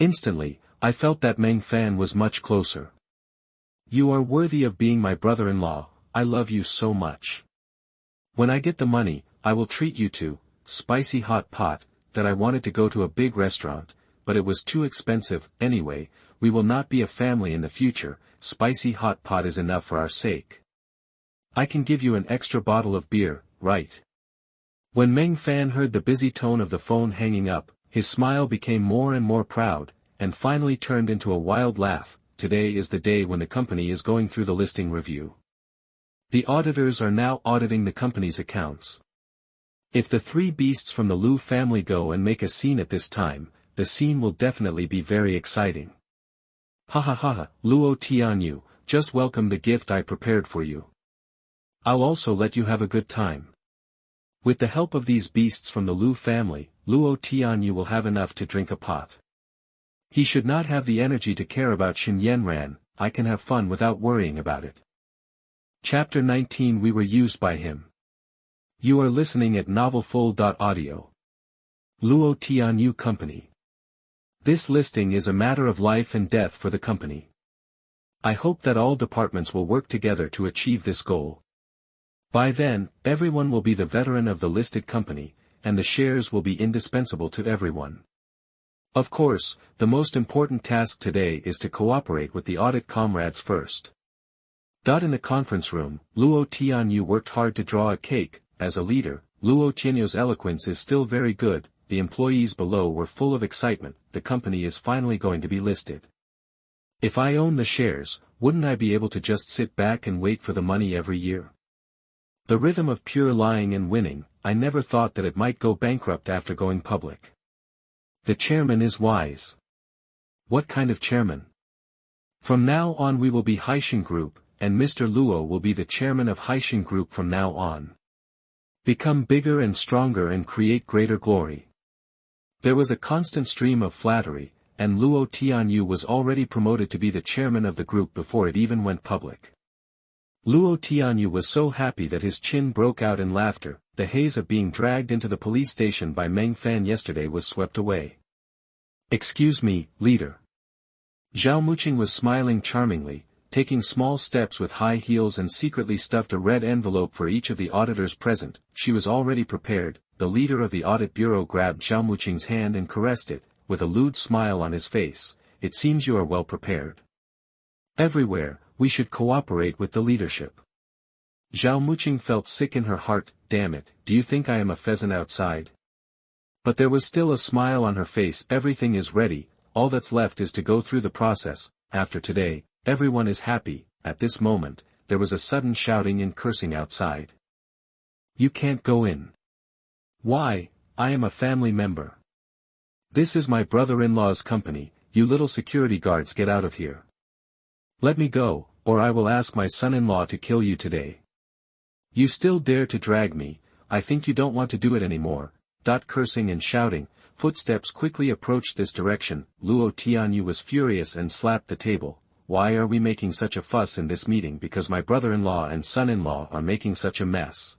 Instantly, I felt that Meng Fan was much closer. You are worthy of being my brother-in-law. I love you so much. When I get the money, I will treat you to spicy hot pot. That I wanted to go to a big restaurant, but it was too expensive. Anyway, we will not be a family in the future. Spicy hot pot is enough for our sake. I can give you an extra bottle of beer, right? When Meng Fan heard the busy tone of the phone hanging up, his smile became more and more proud, and finally turned into a wild laugh. Today is the day when the company is going through the listing review. The auditors are now auditing the company's accounts. If the three beasts from the Lu family go and make a scene at this time, the scene will definitely be very exciting. Ha ha ha ha, Luo Tianyou, just welcome the gift I prepared for you. I'll also let you have a good time. With the help of these beasts from the Lu family, Luo Tianyou will have enough to drink a pot. He should not have the energy to care about Xin Yanran. I can have fun without worrying about it. Chapter 19. We were used by him. You are listening at novelfull.audio. Luo Tianyou Company. This listing is a matter of life and death for the company. I hope that all departments will work together to achieve this goal. By then, everyone will be the veteran of the listed company, and the shares will be indispensable to everyone. Of course, the most important task today is to cooperate with the audit comrades first. In the conference room, Luo Tianyou worked hard to draw a cake. As a leader, Luo Tianyou's eloquence is still very good. The employees below were full of excitement. The company is finally going to be listed. If I own the shares, wouldn't I be able to just sit back and wait for the money every year? The rhythm of pure lying and winning. I never thought that it might go bankrupt after going public. The chairman is wise. What kind of chairman? From now on we will be Haishin Group, and Mr. Luo will be the chairman of Haishin Group from now on. Become bigger and stronger and create greater glory. There was a constant stream of flattery, and Luo Tianyou was already promoted to be the chairman of the group before it even went public. Luo Tianyou was so happy that his chin broke out in laughter. The haze of being dragged into the police station by Meng Fan yesterday was swept away. Excuse me, leader. Zhao Muqing was smiling charmingly, taking small steps with high heels and secretly stuffed a red envelope for each of the auditors present. She was already prepared. The leader of the audit bureau grabbed Zhao Muqing's hand and caressed it, with a lewd smile on his face. It seems you are well prepared. Everywhere, we should cooperate with the leadership. Zhao Muqing felt sick in her heart. Damn it, do you think I am a pheasant outside? But there was still a smile on her face. Everything is ready, all that's left is to go through the process. After today, everyone is happy. At this moment, there was a sudden shouting and cursing outside. You can't go in. Why? I am a family member. This is my brother-in-law's company. You little security guards, get out of here. Let me go, or I will ask my son-in-law to kill you today. You still dare to drag me. I think you don't want to do it anymore. Cursing and shouting, footsteps quickly approached this direction. Luo Tianyou was furious and slapped the table. Why are we making such a fuss in this meeting? Because my brother-in-law and son-in-law are making such a mess.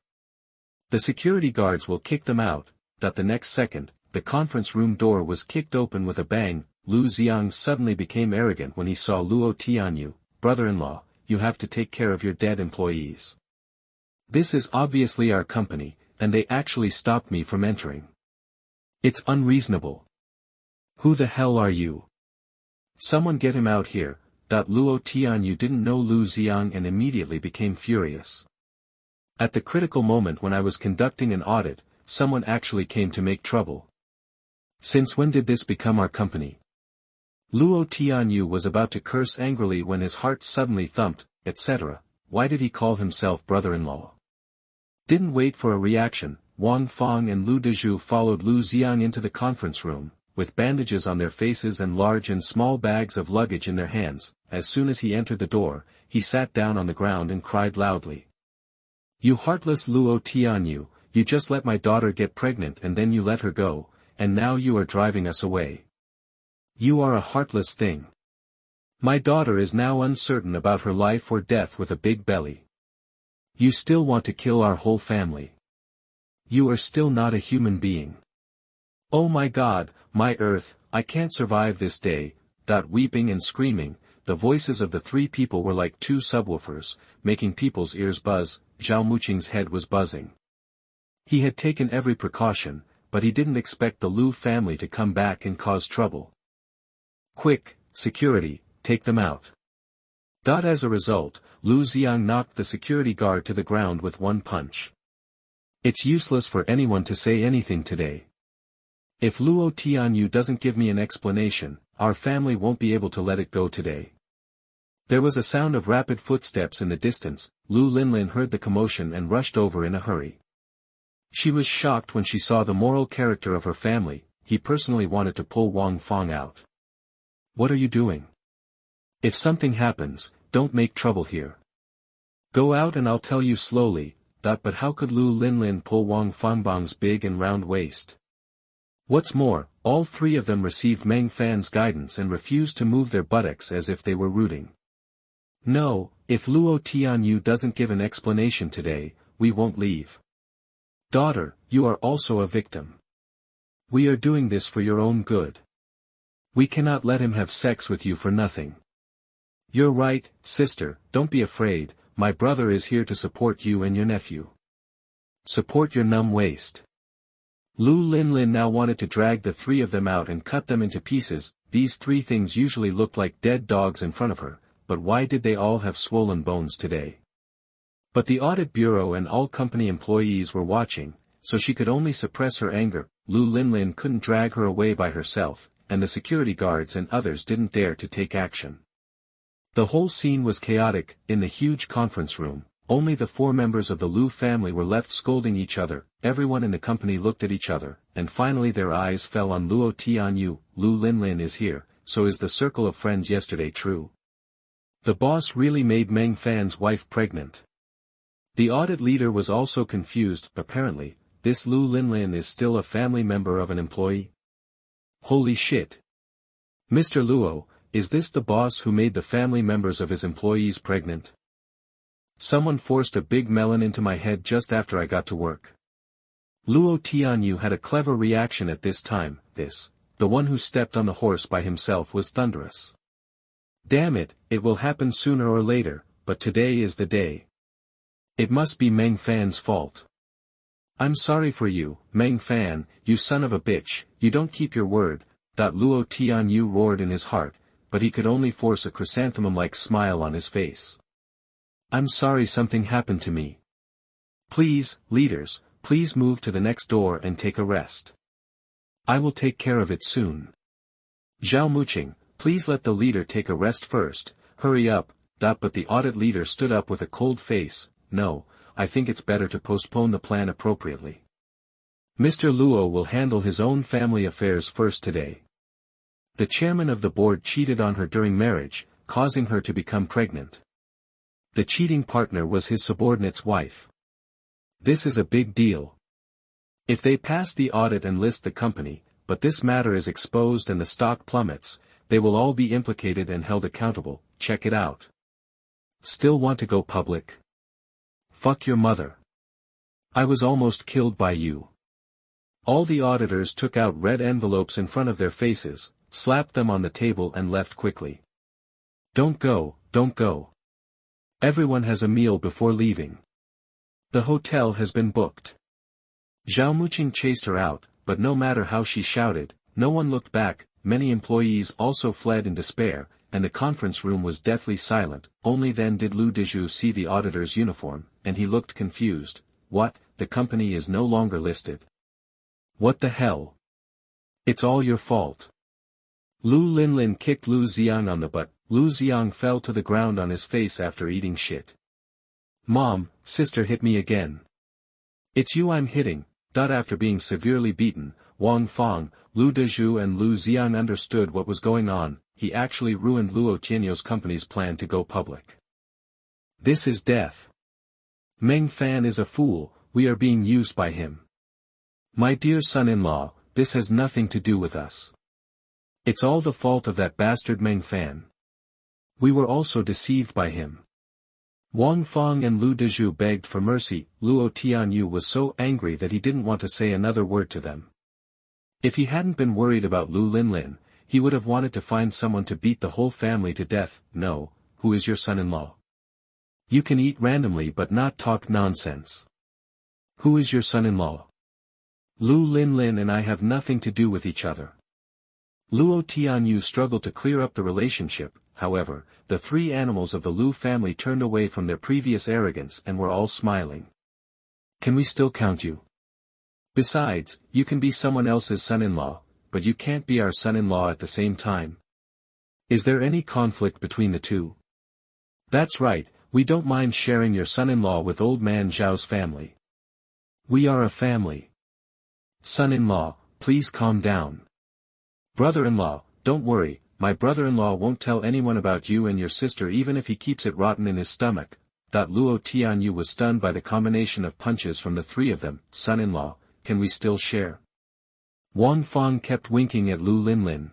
The security guards will kick them out. The next second, the conference room door was kicked open with a bang. Lu Xiang suddenly became arrogant when he saw Luo Tianyou. Brother-in-law, you have to take care of your dead employees. This is obviously our company, and they actually stopped me from entering. It's unreasonable. Who the hell are you? Someone get him out here. Luo Tianyou didn't know Lu Xiang and immediately became furious. At the critical moment when I was conducting an audit, someone actually came to make trouble. Since when did this become our company? Luo Tianyou was about to curse angrily when his heart suddenly thumped, etc. Why did he call himself brother-in-law? Didn't wait for a reaction. Wang Feng and Lu Dezhu followed Lu Xiang into the conference room, with bandages on their faces and large and small bags of luggage in their hands. As soon as he entered the door, he sat down on the ground and cried loudly. You heartless Luo Tianyou, you just let my daughter get pregnant and then you let her go, and now you are driving us away. You are a heartless thing. My daughter is now uncertain about her life or death with a big belly. You still want to kill our whole family. You are still not a human being. Oh my God, my earth, I can't survive this day. Weeping and screaming, the voices of the three people were like two subwoofers, making people's ears buzz. Zhao Muqing's head was buzzing. He had taken every precaution, but he didn't expect the Lu family to come back and cause trouble. Quick, security, take them out. As a result, Lu Xiang knocked the security guard to the ground with one punch. It's useless for anyone to say anything today. If Luo Tianyou doesn't give me an explanation, our family won't be able to let it go today. There was a sound of rapid footsteps in the distance. Lu Linlin heard the commotion and rushed over in a hurry. She was shocked when she saw the moral character of her family. He personally wanted to pull Wang Feng out. What are you doing? If something happens, don't make trouble here. Go out and I'll tell you slowly. But how could Lu Linlin pull Wang Fengbang's big and round waist? What's more, all three of them received Meng Fan's guidance and refused to move their buttocks as if they were rooting. No, if Luo Tianyou doesn't give an explanation today, we won't leave. Daughter, you are also a victim. We are doing this for your own good. We cannot let him have sex with you for nothing. You're right, sister, don't be afraid, my brother is here to support you and your nephew. Support your numb waist. Lu Linlin now wanted to drag the three of them out and cut them into pieces. These three things usually looked like dead dogs in front of her, but why did they all have swollen bones today? But the audit bureau and all company employees were watching, so she could only suppress her anger. Lu Linlin couldn't drag her away by herself, and the security guards and others didn't dare to take action. The whole scene was chaotic. In the huge conference room, only the 4 members of the Lu family were left scolding each other. Everyone in the company looked at each other, and finally their eyes fell on Luo Tianyou. Lu Linlin is here, so is the circle of friends yesterday true? The boss really made Meng Fan's wife pregnant. The audit leader was also confused. Apparently, this Lu Linlin is still a family member of an employee? Holy shit. Mr. Luo, is this the boss who made the family members of his employees pregnant? Someone forced a big melon into my head just after I got to work. Luo Tianyou had a clever reaction at this time. The one who stepped on the horse by himself was thunderous. Damn it, it will happen sooner or later, but today is the day. It must be Meng Fan's fault. I'm sorry for you, Meng Fan, you son of a bitch, you don't keep your word. Luo Tianyou roared in his heart, but he could only force a chrysanthemum-like smile on his face. I'm sorry something happened to me. Please, leaders, please move to the next door and take a rest. I will take care of it soon. Zhao Muqing, please let the leader take a rest first, hurry up. But the audit leader stood up with a cold face. No, I think it's better to postpone the plan appropriately. Mr. Luo will handle his own family affairs first today. The chairman of the board cheated on her during marriage, causing her to become pregnant. The cheating partner was his subordinate's wife. This is a big deal. If they pass the audit and list the company, but this matter is exposed and the stock plummets, they will all be implicated and held accountable. Check it out. Still want to go public? Fuck your mother. I was almost killed by you. All the auditors took out red envelopes in front of their faces, slapped them on the table and left quickly. Don't go, don't go. Everyone has a meal before leaving. The hotel has been booked. Zhao Muqing chased her out, but no matter how she shouted, no one looked back. Many employees also fled in despair, and the conference room was deathly silent. Only then did Lu Dezhu see the auditor's uniform, and he looked confused. What, the company is no longer listed? What the hell? It's all your fault. Lu Linlin kicked Lu Xiang on the butt. Lu Xiang fell to the ground on his face after eating shit. Mom, sister hit me again. It's you I'm hitting. After being severely beaten, Wang Fang, Lu Dezhu and Lu Xiang understood what was going on. He actually ruined Luo Tianyou's company's plan to go public. This is death. Meng Fan is a fool, we are being used by him. My dear son-in-law, this has nothing to do with us. It's all the fault of that bastard Meng Fan. We were also deceived by him. Wang Fang and Lu Dezhu begged for mercy. Luo Tianyou was so angry that he didn't want to say another word to them. If he hadn't been worried about Lu Linlin, he would have wanted to find someone to beat the whole family to death. No, who is your son-in-law? You can eat randomly but not talk nonsense. Who is your son-in-law? Lu Linlin and I have nothing to do with each other. Luo Tianyou struggled to clear up the relationship. However, the 3 animals of the Lu family turned away from their previous arrogance and were all smiling. Can we still count you? Besides, you can be someone else's son-in-law, but you can't be our son-in-law at the same time. Is there any conflict between the two? That's right, we don't mind sharing your son-in-law with old man Zhao's family. We are a family. Son-in-law, please calm down. Brother-in-law, don't worry, my brother-in-law won't tell anyone about you and your sister even if he keeps it rotten in his stomach. Luo Tianyou was stunned by the combination of punches from the 3 of them. Son-in-law, can we still share? Wang Fang kept winking at Lu Linlin.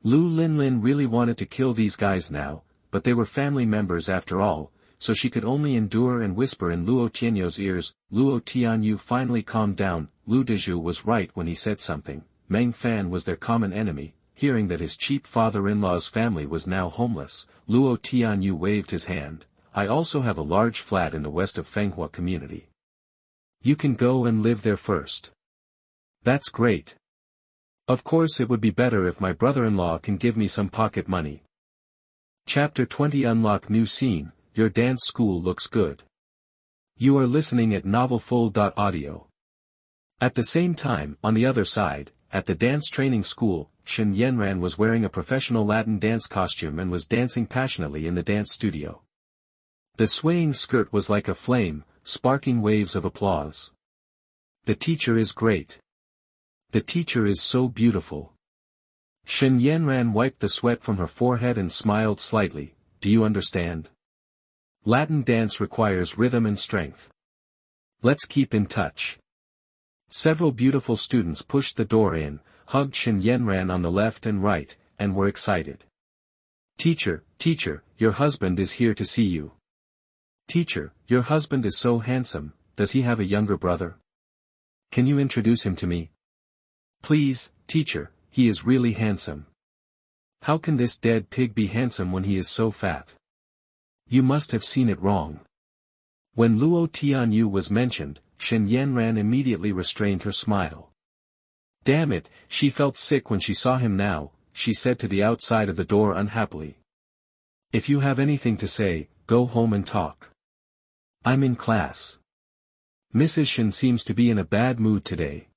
Lu Linlin really wanted to kill these guys now, but they were family members after all, so she could only endure and whisper in Luo Tianyou's ears. Luo Tianyou finally calmed down. Lu Dezhu was right when he said something. Meng Fan was their common enemy. Hearing that his cheap father-in-law's family was now homeless, Luo Tianyou waved his hand. I also have a large flat in the west of Fenghua community. You can go and live there first. That's great. Of course it would be better if my brother-in-law can give me some pocket money. Chapter 20 Unlock New Scene, Your Dance School Looks Good. You are listening at novelfull.audio. At the same time, on the other side, at the dance training school, Shen Yanran was wearing a professional Latin dance costume and was dancing passionately in the dance studio. The swaying skirt was like a flame, sparking waves of applause. The teacher is great. The teacher is so beautiful. Shen Yanran wiped the sweat from her forehead and smiled slightly. Do you understand? Latin dance requires rhythm and strength. Let's keep in touch. Several beautiful students pushed the door in, hugged Shen Yanran on the left and right, and were excited. Teacher, your husband is here to see you. Teacher, your husband is so handsome, does he have a younger brother? Can you introduce him to me? Please, teacher, he is really handsome. How can this dead pig be handsome when he is so fat? You must have seen it wrong. When Luo Tianyou was mentioned, Shen Yanran immediately restrained her smile. Damn it, she felt sick when she saw him now, she said to the outside of the door unhappily. If you have anything to say, go home and talk. I'm in class. Mrs. Shen seems to be in a bad mood today.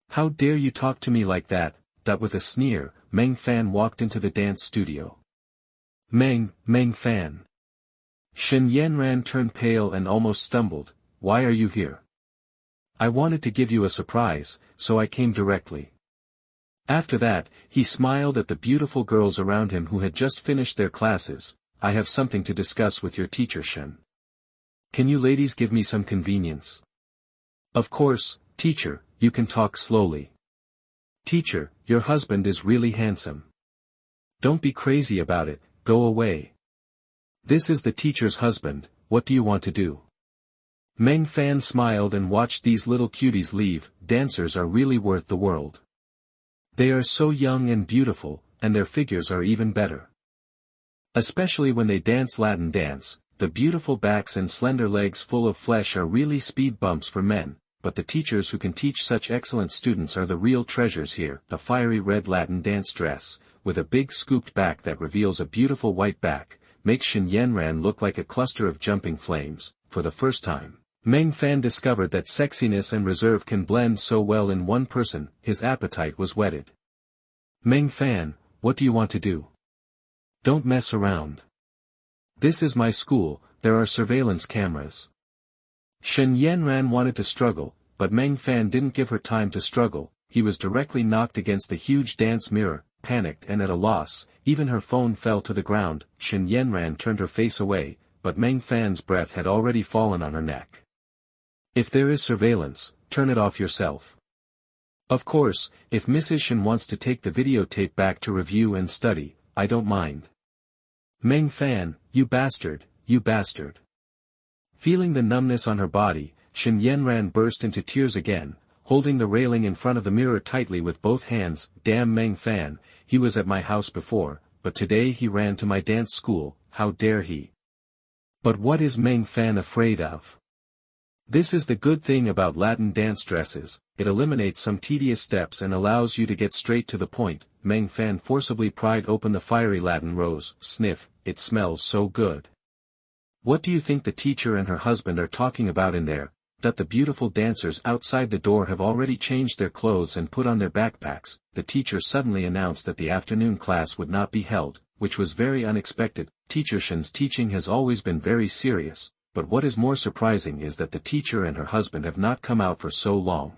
How dare you talk to me like that? With a sneer, Meng Fan walked into the dance studio. Meng Fan. Shen Yanran turned pale and almost stumbled. Why are you here? I wanted to give you a surprise, so I came directly. After that, he smiled at the beautiful girls around him who had just finished their classes. I have something to discuss with your teacher Shen. Can you ladies give me some convenience? Of course, teacher, you can talk slowly. Teacher, your husband is really handsome. Don't be crazy about it, go away. This is the teacher's husband, what do you want to do? Meng Fan smiled and watched these little cuties leave. Dancers are really worth the world. They are so young and beautiful, and their figures are even better. Especially when they dance Latin dance, the beautiful backs and slender legs full of flesh are really speed bumps for men. But the teachers who can teach such excellent students are the real treasures here. A fiery red Latin dance dress, with a big scooped back that reveals a beautiful white back, makes Shen Yanran look like a cluster of jumping flames. For the first time, Meng Fan discovered that sexiness and reserve can blend so well in one person. His appetite was whetted. Meng Fan, what do you want to do? Don't mess around. This is my school, there are surveillance cameras. Shen Yanran wanted to struggle, but Meng Fan didn't give her time to struggle. He was directly knocked against the huge dance mirror, panicked and at a loss. Even her phone fell to the ground. Shen Yanran turned her face away, but Meng Fan's breath had already fallen on her neck. If there is surveillance, turn it off yourself. Of course, if Mrs. Shen wants to take the videotape back to review and study, I don't mind. Meng Fan, you bastard, you bastard. Feeling the numbness on her body, Shen Yanran burst into tears again, holding the railing in front of the mirror tightly with both hands. Damn Meng Fan, he was at my house before, but today he ran to my dance school, how dare he? But what is Meng Fan afraid of? This is the good thing about Latin dance dresses, it eliminates some tedious steps and allows you to get straight to the point. Meng Fan forcibly pried open the fiery Latin rose. Sniff, it smells so good. What do you think the teacher and her husband are talking about in there? That the beautiful dancers outside the door have already changed their clothes and put on their backpacks. The teacher suddenly announced that the afternoon class would not be held, which was very unexpected. Teacher Shen's teaching has always been very serious, but what is more surprising is that the teacher and her husband have not come out for so long.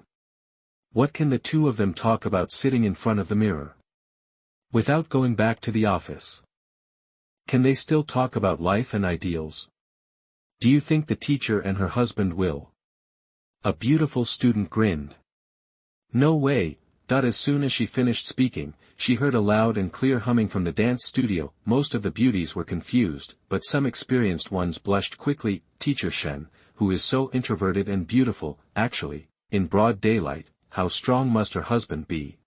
What can the two of them talk about sitting in front of the mirror? Without going back to the office. Can they still talk about life and ideals? Do you think the teacher and her husband will? A beautiful student grinned. No way. As soon as she finished speaking, she heard a loud and clear humming from the dance studio. Most of the beauties were confused, but some experienced ones blushed quickly. Teacher Shen, who is so introverted and beautiful, actually, in broad daylight, how strong must her husband be?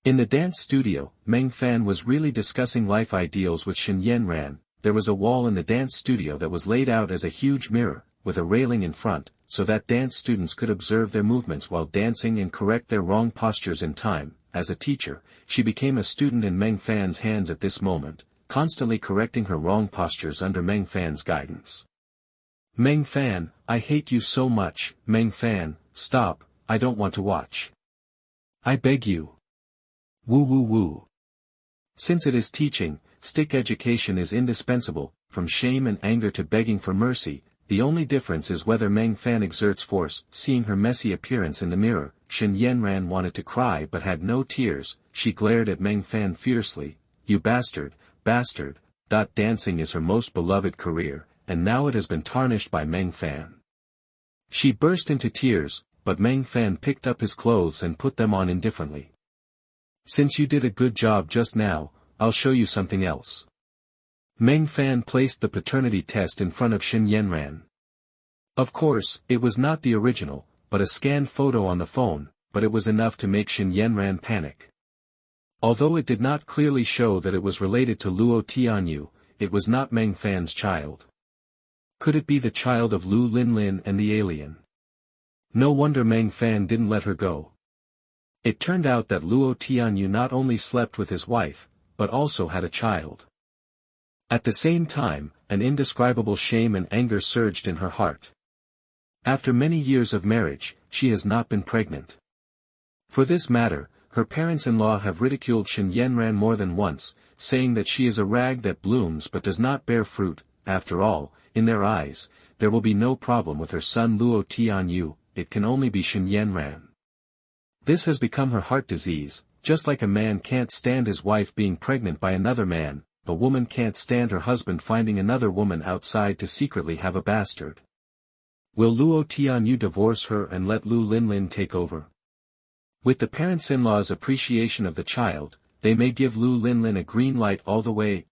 In the dance studio, Meng Fan was really discussing life ideals with Shen Yanran. There was a wall in the dance studio that was laid out as a huge mirror, with a railing in front, so that dance students could observe their movements while dancing and correct their wrong postures in time. As a teacher, she became a student in Meng Fan's hands at this moment. constantly correcting her wrong postures under Meng Fan's guidance. Meng Fan, I hate you so much. Meng Fan, stop, I don't want to watch. I beg you. Woo woo woo. Since it is teaching, stick education is indispensable, from shame and anger to begging for mercy. The only difference is whether Meng Fan exerts force. Seeing her messy appearance in the mirror, Shen Yanran wanted to cry but had no tears. She glared at Meng Fan fiercely. You bastard, bastard. Dancing is her most beloved career, and now it has been tarnished by Meng Fan. She burst into tears, but Meng Fan picked up his clothes and put them on indifferently. Since you did a good job just now, I'll show you something else. Meng Fan placed the paternity test in front of Shen Yanran. Of course, it was not the original, but a scanned photo on the phone, but it was enough to make Shen Yanran panic. Although it did not clearly show that it was related to Luo Tianyou, it was not Meng Fan's child. Could it be the child of Lu Linlin and the alien? No wonder Meng Fan didn't let her go. It turned out that Luo Tianyou not only slept with his wife, but also had a child. At the same time, an indescribable shame and anger surged in her heart. After many years of marriage, she has not been pregnant. For this matter, her parents-in-law have ridiculed Shen Yanran more than once, saying that she is a rag that blooms but does not bear fruit. After all, in their eyes, there will be no problem with her son Luo Tianyou, it can only be Shen Yanran. This has become her heart disease. Just like a man can't stand his wife being pregnant by another man, a woman can't stand her husband finding another woman outside to secretly have a bastard. Will Luo Tianyou divorce her and let Lu Linlin take over? With the parents-in-law's appreciation of the child, they may give Lu Linlin a green light all the way.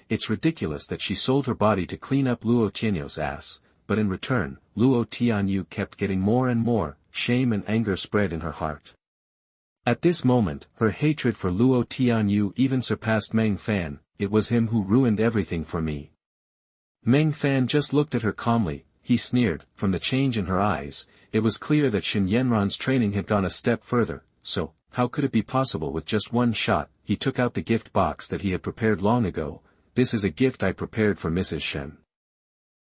It's ridiculous that she sold her body to clean up Luo Tianyou's ass, but in return, Luo Tianyou kept getting more and more. Shame and anger spread in her heart. At this moment, her hatred for Luo Tianyou even surpassed Meng Fan. It was him who ruined everything for me. Meng Fan just looked at her calmly. He sneered. From the change in her eyes, it was clear that Shen Yanran's training had gone a step further. So, how could it be possible with just one shot? He took out the gift box that he had prepared long ago. This is a gift I prepared for Mrs. Shen.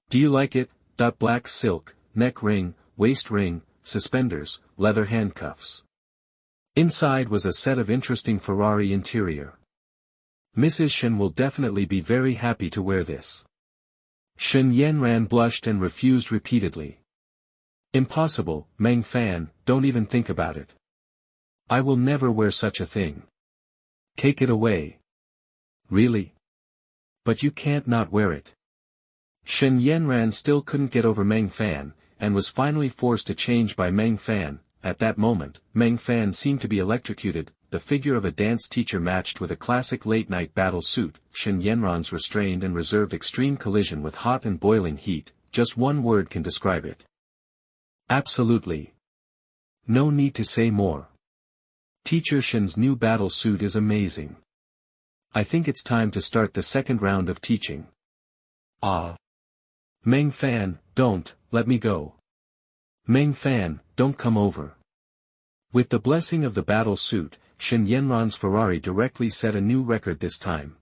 Do you like it? Black silk, neck ring, waist ring, suspenders, leather handcuffs. Inside was a set of interesting Ferrari interior. Mrs. Shen will definitely be very happy to wear this. Shen Yanran blushed and refused repeatedly. Impossible, Meng Fan, don't even think about it. I will never wear such a thing. Take it away. Really? But you can't not wear it. Shen Yanran still couldn't get over Meng Fan, and was finally forced to change by Meng Fan. At that moment, Meng Fan seemed to be electrocuted. The figure of a dance teacher matched with a classic late-night battle suit. Shen Yanran's restrained and reserved extreme collision with hot and boiling heat. Just one word can describe it. Absolutely. No need to say more. Teacher Shen's new battle suit is amazing. I think it's time to start the second round of teaching. Ah. Meng Fan, don't, let me go. Meng Fan, don't come over. With the blessing of the battle suit, Shen Yanran's Ferrari directly set a new record this time.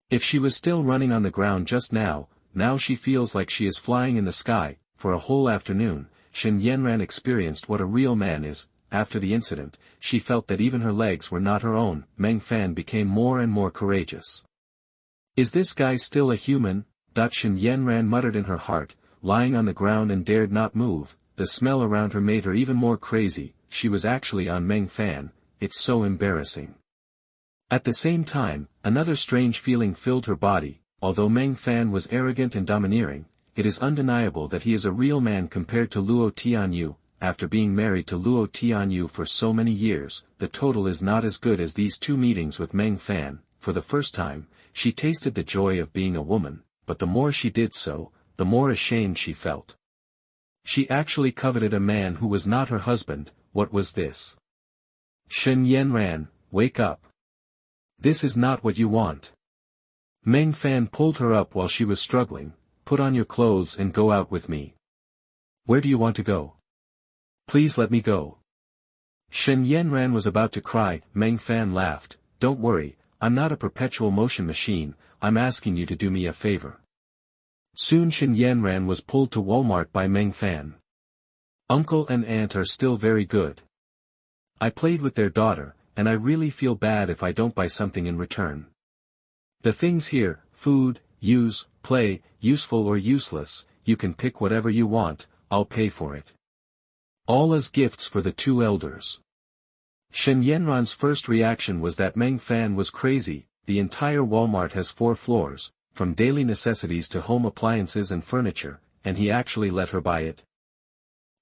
If she was still running on the ground just now she feels like she is flying in the sky. For a whole afternoon, Shen Yanran experienced what a real man is. After the incident, she felt that even her legs were not her own. Meng Fan became more and more courageous. Is this guy still a human? Shen Yanran muttered in her heart, lying on the ground and dared not move. The smell around her made her even more crazy. She was actually on Meng Fan. It's so embarrassing. At the same time, another strange feeling filled her body. Although Meng Fan was arrogant and domineering, it is undeniable that he is a real man compared to Luo Tianyou. After being married to Luo Tianyou for so many years, the total is not as good as these two meetings with Meng Fan. For the first time, she tasted the joy of being a woman, but the more she did so, the more ashamed she felt. She actually coveted a man who was not her husband. What was this? Shen Yanran, wake up. This is not what you want. Meng Fan pulled her up while she was struggling. Put on your clothes and go out with me. Where do you want to go? Please let me go. Shen Yanran was about to cry. Meng Fan laughed. Don't worry, I'm not a perpetual motion machine, I'm asking you to do me a favor. Soon Shen Yanran was pulled to Walmart by Meng Fan. Uncle and aunt are still very good. I played with their daughter, and I really feel bad if I don't buy something in return. The things here, food, use, play, useful or useless, you can pick whatever you want, I'll pay for it. All as gifts for the two elders. Shen Yanran's first reaction was that Meng Fan was crazy. The entire Walmart has 4 floors, from daily necessities to home appliances and furniture, and he actually let her buy it.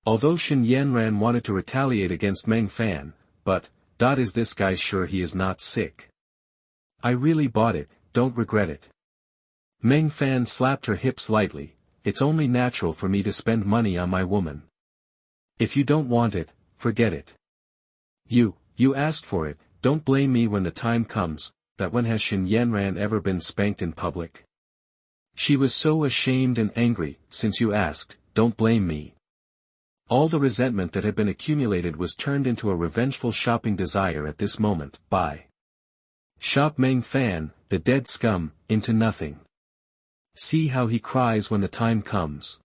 Although Shen Yanran wanted to retaliate against Meng Fan, but, is this guy sure he is not sick? I really bought it, don't regret it. Meng Fan slapped her hips lightly. It's only natural for me to spend money on my woman. If you don't want it, forget it. You asked for it, don't blame me when the time comes. That when has Shen Yanran ever been spanked in public? She was so ashamed and angry. Since you asked, don't blame me. All the resentment that had been accumulated was turned into a revengeful shopping desire at this moment. Buy. Shop Meng Fan, the dead scum, into nothing. See how he cries when the time comes.